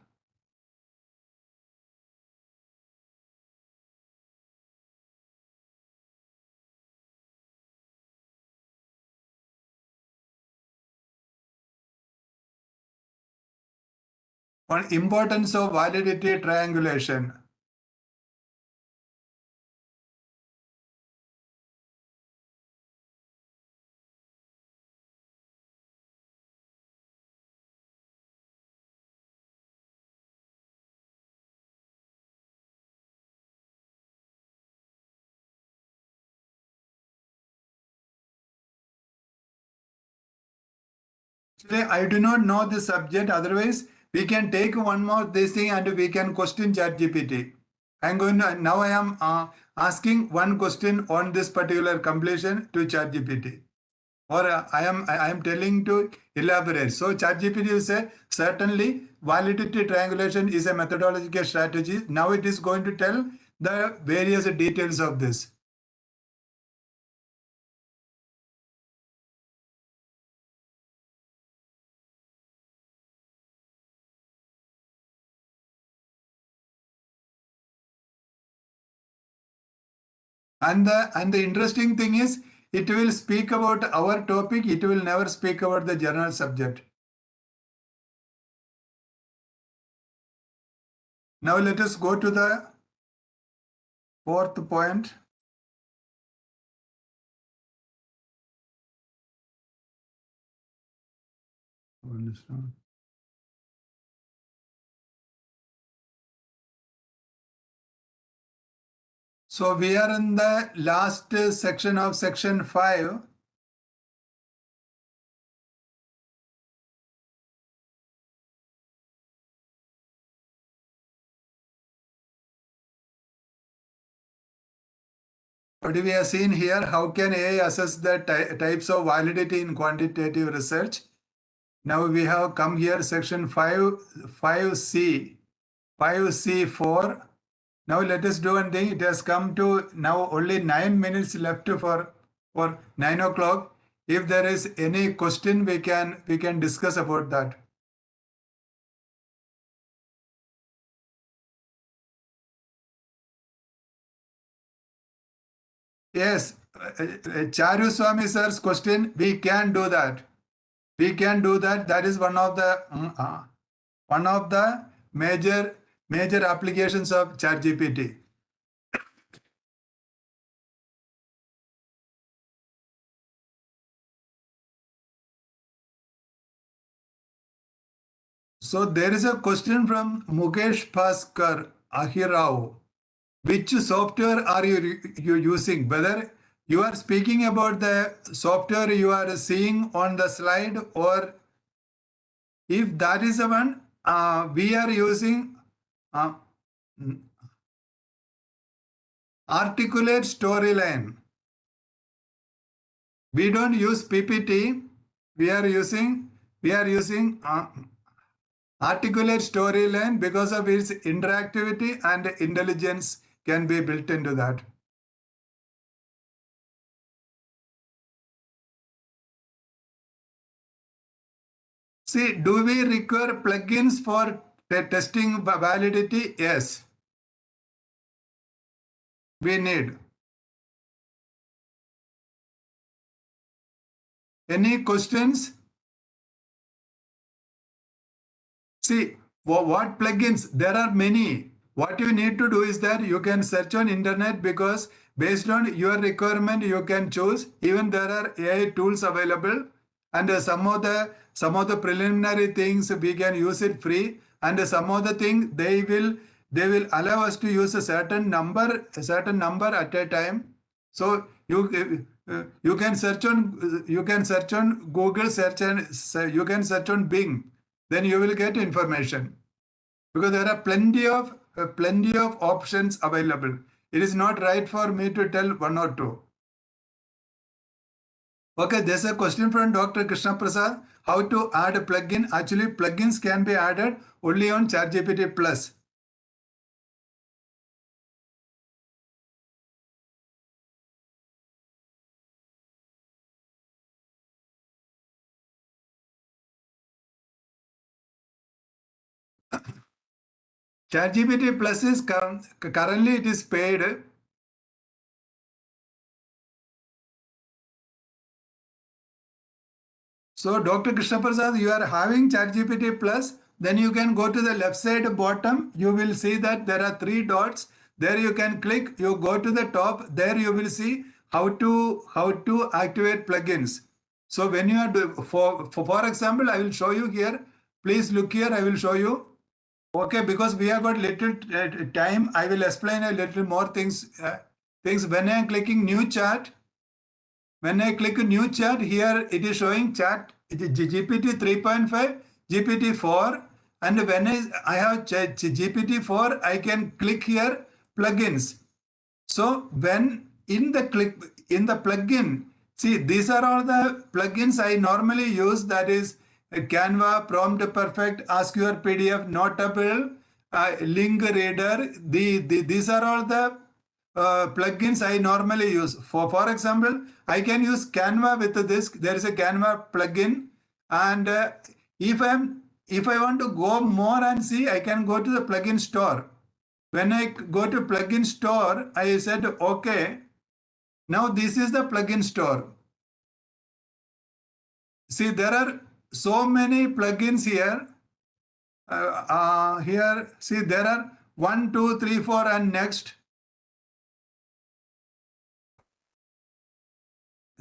importance of validity triangulation. Actually, I do not know the subject. Otherwise, we can take one more this thing and we can question ChatGPT. I'm going to now. I am asking one question on this particular completion to ChatGPT, or I am telling to elaborate. So ChatGPT will say certainly validity triangulation is a methodological strategy. Now it is going to tell the various details of this. And the interesting thing is, it will speak about our topic. It will never speak about the general subject. Now let us go to the fourth point. So we are in the last section of section 5. What we have seen here, how can AI assess the types of validity in quantitative research? Now we have come here, section 5C, 5C4. Now let us do one thing. It has come to now only 9 minutes left for 9 o'clock. If there is any question, we can discuss about that. Yes, Charu Swami sir's question, we can do that. We can do that. That is one of the major applications of ChatGPT. So there is a question from Mukesh Bhaskar Ahirao. Which software are you using? Whether you are speaking about the software you are seeing on the slide, or if that is the one, we are using Articulate Storyline. We don't use PPT. We are using Articulate Storyline because of its interactivity and intelligence can be built into that. See, do we require plugins for testing validity? Yes. We need. Any questions? See, what plugins? There are many. What you need to do is that you can search on internet, because based on your requirement, you can choose. Even there are AI tools available, and some of the preliminary things we can use it free, and some of the things they will allow us to use a certain number at a time. So you can search on Google search, and you can search on Bing. Then you will get information, because there are plenty of options available. It is not right for me to tell one or two. Okay, there's a question from Dr. Krishna Prasad. How to add a plugin? Actually, plugins can be added only on ChatGPT Plus. ChatGPT Plus is currently it is paid. So Dr. Krishna Prasad, you are having ChatGPT Plus, then you can go to the left side bottom. You will see that there are 3 dots. There you can click. You go to the top. There you will see how to activate plugins. So when you are for example, I will show you here. Please look here. I will show you. Okay, because we have got little time, I will explain a little more things. When I am clicking new chat, when I click new chat, here it is showing chat GPT 3.5, GPT 4, and when I have GPT 4, I can click here plugins. So when in the plugin, see, these are all the plugins I normally use. That is Canva, Prompt Perfect, Ask Your PDF, Notable, Link Reader. These are all the plugins I normally use. For example, I can use Canva with this. There is a Canva plugin, and if I want to go more and see, I can go to the plugin store. When I go to plugin store, I said okay. Now this is the plugin store. See, there are so many plugins here. Here, see, there are 1, 2, 3, 4, and next.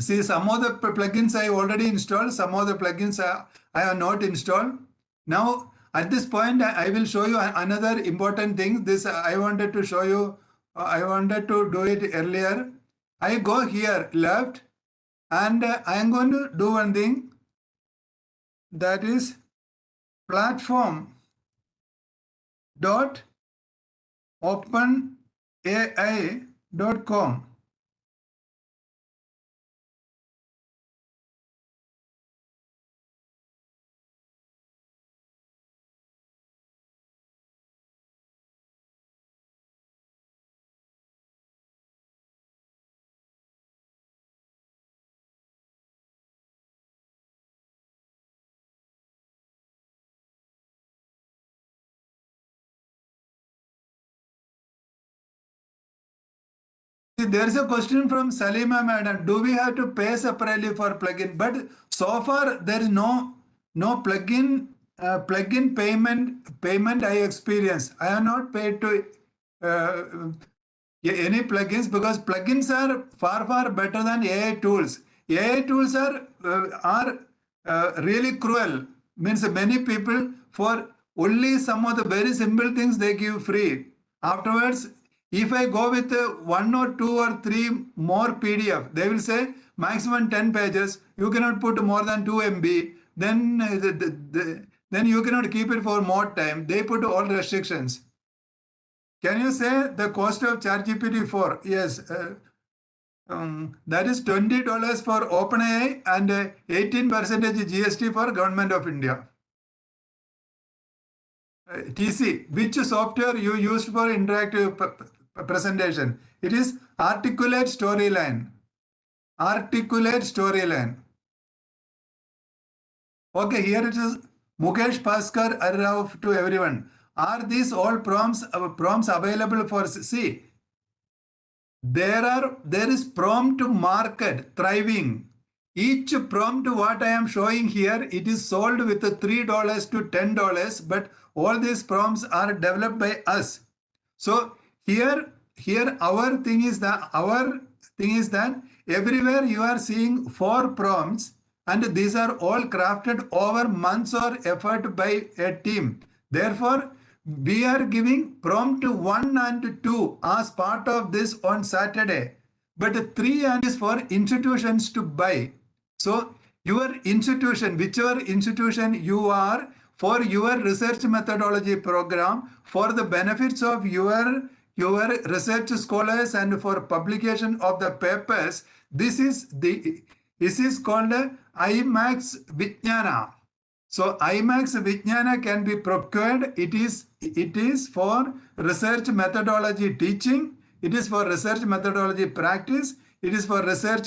See, some of the plugins I already installed, some of the plugins I have not installed. Now, at this point, I will show you another important thing. This I wanted to show you. I wanted to do it earlier. I go here left, and I am going to do one thing. That is platform.openai.com. There is a question from Salima madam. Do we have to pay separately for plugin? But so far there is no plugin payment I experience. I have not paid to any plugins, because plugins are far better than AI tools. AI tools are really cruel. Means many people, for only some of the very simple things they give free. Afterwards, if I go with 1 or 2 or 3 more PDF, they will say maximum 10 pages. You cannot put more than 2 MB. Then you cannot keep it for more time. They put all restrictions. Can you say the cost of ChatGPT 4? Yes. That is $20 for OpenAI and 18% GST for Government of India. TC, which software you used for interactive presentation? It is Articulate Storyline. Articulate Storyline. Okay, here it is. Mukesh Paskar Arrav to everyone. Are these all prompts available for see? There is prompt market thriving. Each prompt what I am showing here, it is sold with $3 to $10, but all these prompts are developed by us. So here our thing is that everywhere you are seeing 4 prompts, and these are all crafted over months or effort by a team. Therefore, we are giving prompt 1 and 2 as part of this on Saturday, but 3 and is for institutions to buy. So your institution, whichever institution you are, for your research methodology program, for the benefits of your research scholars and for publication of the papers, this is called 𝐼Max Vijnana. So 𝐼Max Vijnana can be procured. It is for research methodology teaching. It is for research methodology practice. It is for research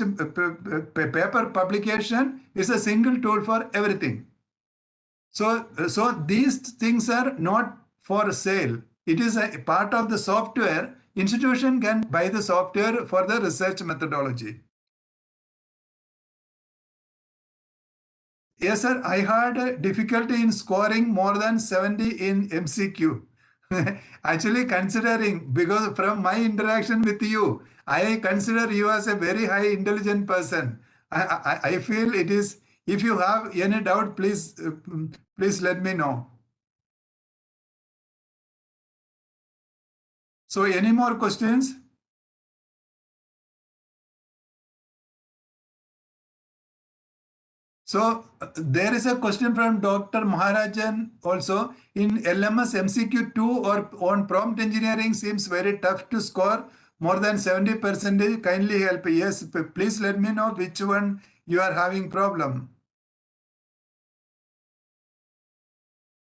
paper publication. It's a single tool for everything. So these things are not for sale. It is a part of the software. Institution can buy the software for the research methodology. Yes, sir. I had difficulty in scoring more than 70 in MCQ. Actually, considering, because from my interaction with you, I consider you as a very high intelligent person. I feel it is. If you have any doubt, please let me know. So, any more questions? So there is a question from Dr. Maharajan also. In LMS MCQ2 or on prompt engineering seems very tough to score more than 70%. Kindly help. Yes, please let me know which one you are having problem.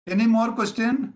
Any more question?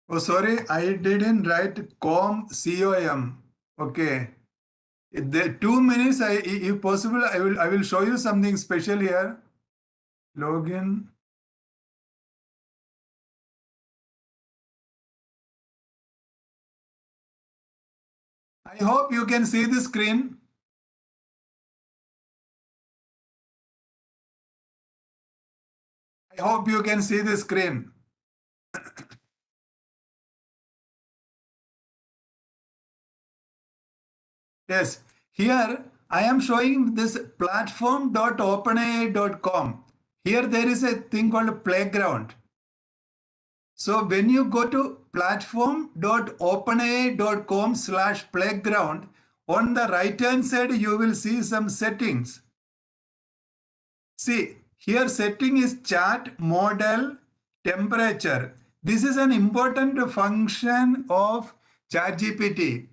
Oh, sorry, I didn't write 𝐏𝐻𝐸𝐬𝐬. Okay. The 2 minutes, if possible, I will show you something special here. Login. I hope you can see the screen. I hope you can see the screen. Yes, here I am showing this platform.openai.com. Here there is a thing called playground. So when you go to platform.openai.com/playground, on the right hand side you will see some settings. See, here setting is chat, model, temperature. This is an important function of ChatGPT.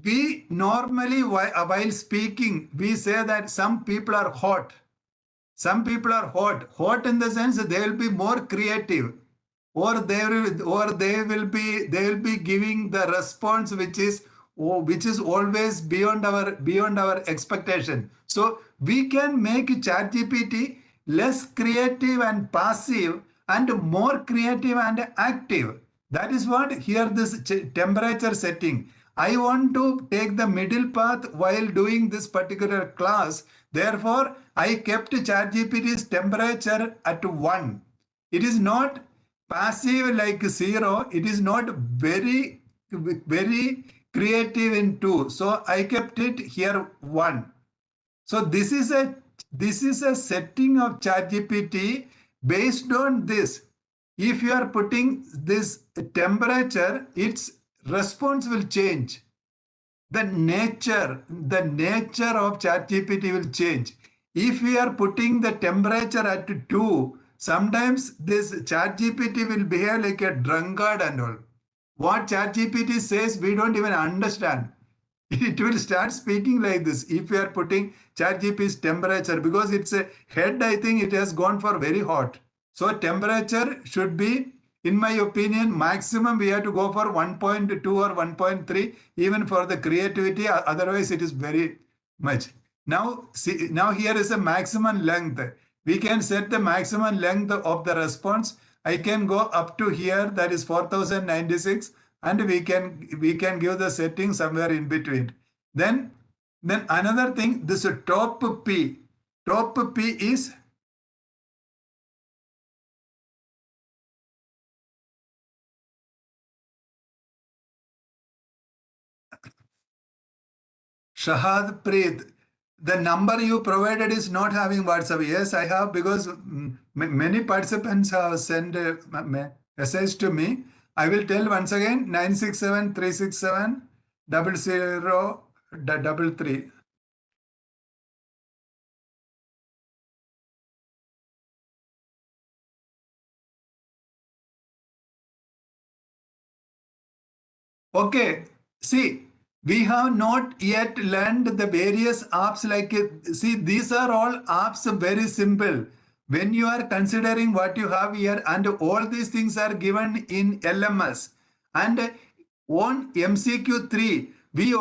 We normally, while speaking, we say that some people are hot. Some people are hot. Hot in the sense that they will be more creative, or they will be giving the response which is always beyond our expectation. So we can make ChatGPT less creative and passive and more creative and active. That is what here this temperature setting. I want to take the middle path while doing this particular class. Therefore, I kept ChatGPT's temperature at 1. It is not passive like 0. It is not very creative in 2. So I kept it here 1. So this is a setting of ChatGPT based on this. If you are putting this temperature, its response will change. The nature of ChatGPT will change. If we are putting the temperature at 2, sometimes this ChatGPT will behave like a drunkard and all. What ChatGPT says, we don't even understand. It will start speaking like this if we are putting ChatGPT's temperature, because it's a head, I think it has gone for very hot. So temperature should be, in my opinion, maximum we have to go for 1.2 or 1.3, even for the creativity. Otherwise, it is very much. Now, see, now here is a maximum length. We can set the maximum length of the response. I can go up to here, that is 4096, and we can give the setting somewhere in between. Then another thing, this top P is Shahad Preet. The number you provided is not having WhatsApp. Yes, I have, because many participants have sent a message to me. I will tell once again, 967-367-0033. Okay, see, we have not yet learned the various apps like, see, these are all apps very simple. When you are considering what you have here, and all these things are given in LMS, and on MCQ3, we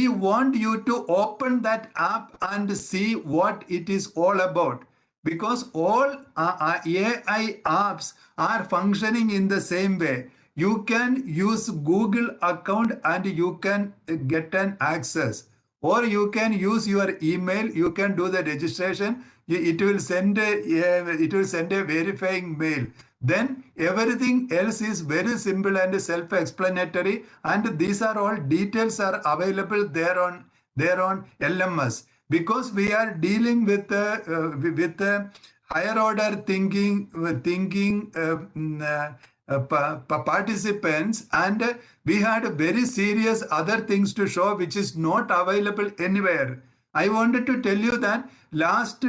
want you to open that app and see what it is all about, because all AI apps are functioning in the same way. You can use Google account and you can get an access, or you can use your email. You can do the registration. It will send a verifying mail. then everything else is very simple and self-explanatory, and these are all details are available there on LMS, because we are dealing with higher order participants, and we had very serious other things to show which is not available anywhere. I wanted to tell you that last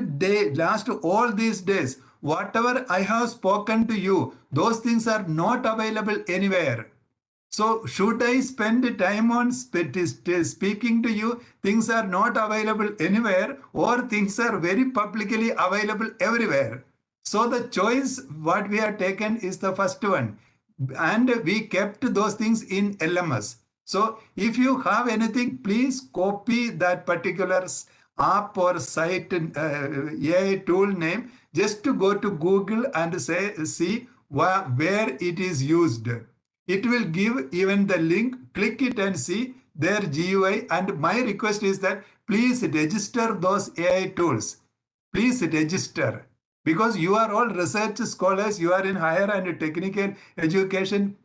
all these days, whatever I have spoken to you, those things are not available anywhere. So should I spend time on speaking to you? Things are not available anywhere, or things are very publicly available everywhere. So the choice what we have taken is the first one. And we kept those things in LMS. So if you have anything, please copy that particular app or site AI tool name, just to go to Google and see where it is used. It will give even the link, click it and see their GUI. And my request is that please register those AI tools. Please register, because you are all research scholars, you are in higher and technical education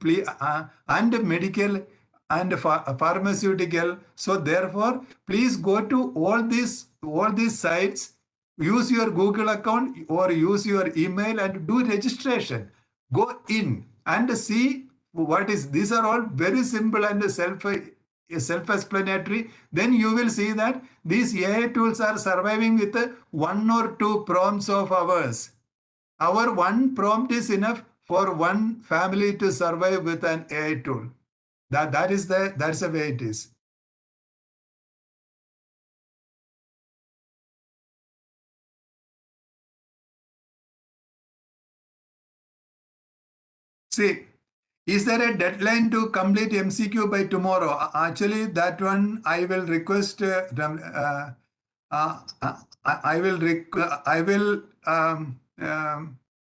and medical and pharmaceutical. So therefore, please go to all these sites, use your Google account or use your email and do registration. Go in and see what is. These are all very simple and self-explanatory. Then you will see that these AI tools are surviving with one or two prompts of ours. Our one prompt is enough for one family to survive with an AI tool. That's the way it is. See, is there a deadline to complete MCQ by tomorrow? Actually, that one I will request. I will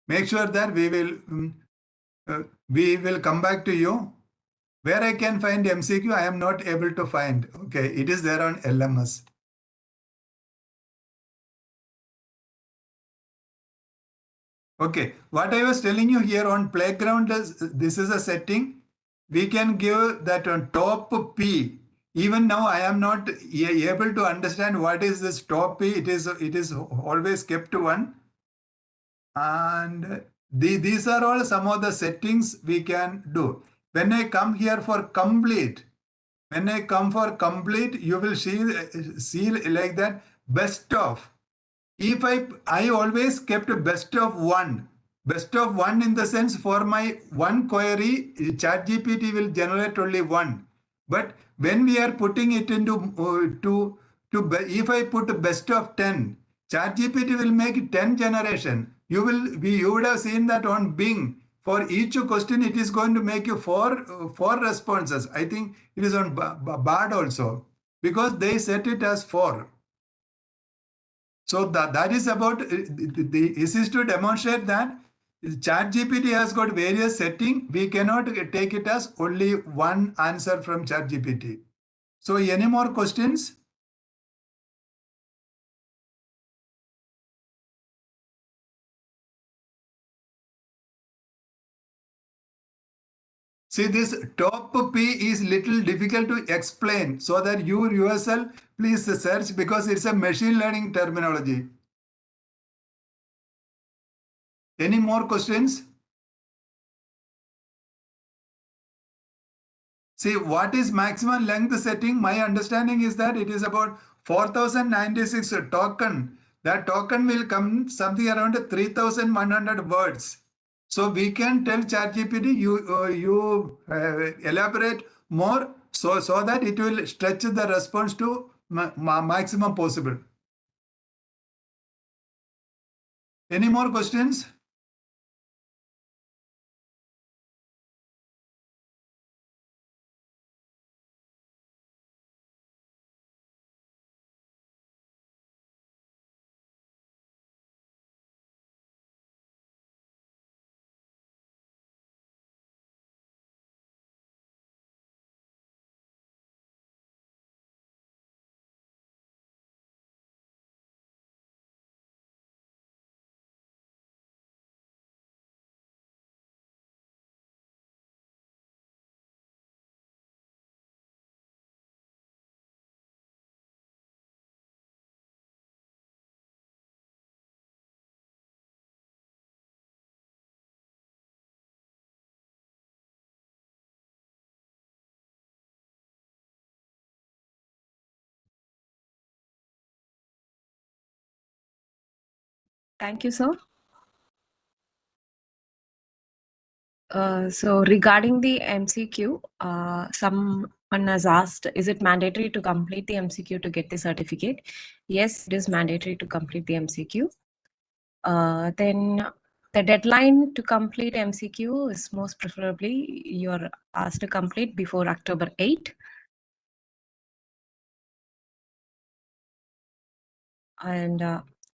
make sure that we will come back to you. Where I can find MCQ, I am not able to find. Okay, it is there on LMS. Okay, what I was telling you here on playground is this is a setting. We can give that on top P. Even now, I am not able to understand what is this top P. It is always kept to one. And these are all some of the settings we can do. When I come here for complete, you will see like that best of. If I always kept best of one. Best of one in the sense, for my one query, ChatGPT will generate only one. But when we are putting it into if I put best of 10, ChatGPT will make 10 generation. You would have seen that on Bing. For each question, it is going to make you four responses. I think it is on Bard also, because they set it as 4. So that is about this is to demonstrate that ChatGPT has got various settings. We cannot take it as only one answer from ChatGPT. So any more questions? See, this top P is little difficult to explain, so that you yourself please search, because it's a machine learning terminology. Any more questions? See, what is maximum length setting? My understanding is that it is about 4096 token. That token will come something around 3100 words. So we can tell ChatGPT, you elaborate more, so that it will stretch the response to maximum possible. Any more questions? Thank you, sir. So regarding the MCQ, someone has asked, is it mandatory to complete the MCQ to get the certificate? Yes, it is mandatory to complete the MCQ. Then the deadline to complete MCQ is most preferably you're asked to complete before October 8. And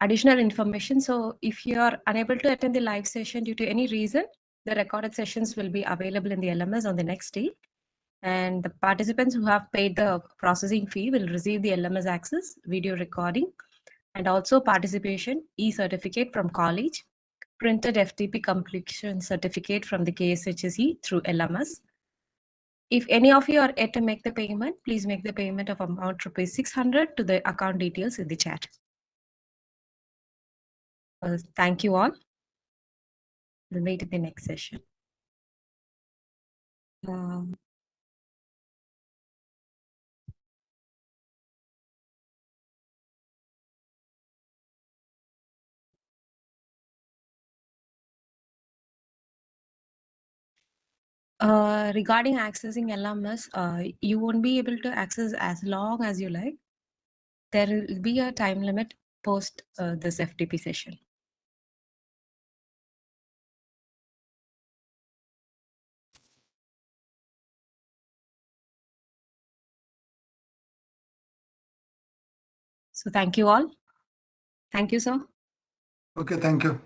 additional information. So if you are unable to attend the live session due to any reason, the recorded sessions will be available in the LMS on the next day. And the participants who have paid the processing fee will receive the LMS access, video recording, and also participation e-certificate from college, printed FDP completion certificate from the KSHEC through LMS. If any of you are yet to make the payment, please make the payment of amount ₹600 to the account details in the chat. Thank you all. We'll wait in the next session. Regarding accessing LMS, you won't be able to access as long as you like. There will be a time limit post this FDP session. So thank you all. Thank you, sir. Okay, thank you.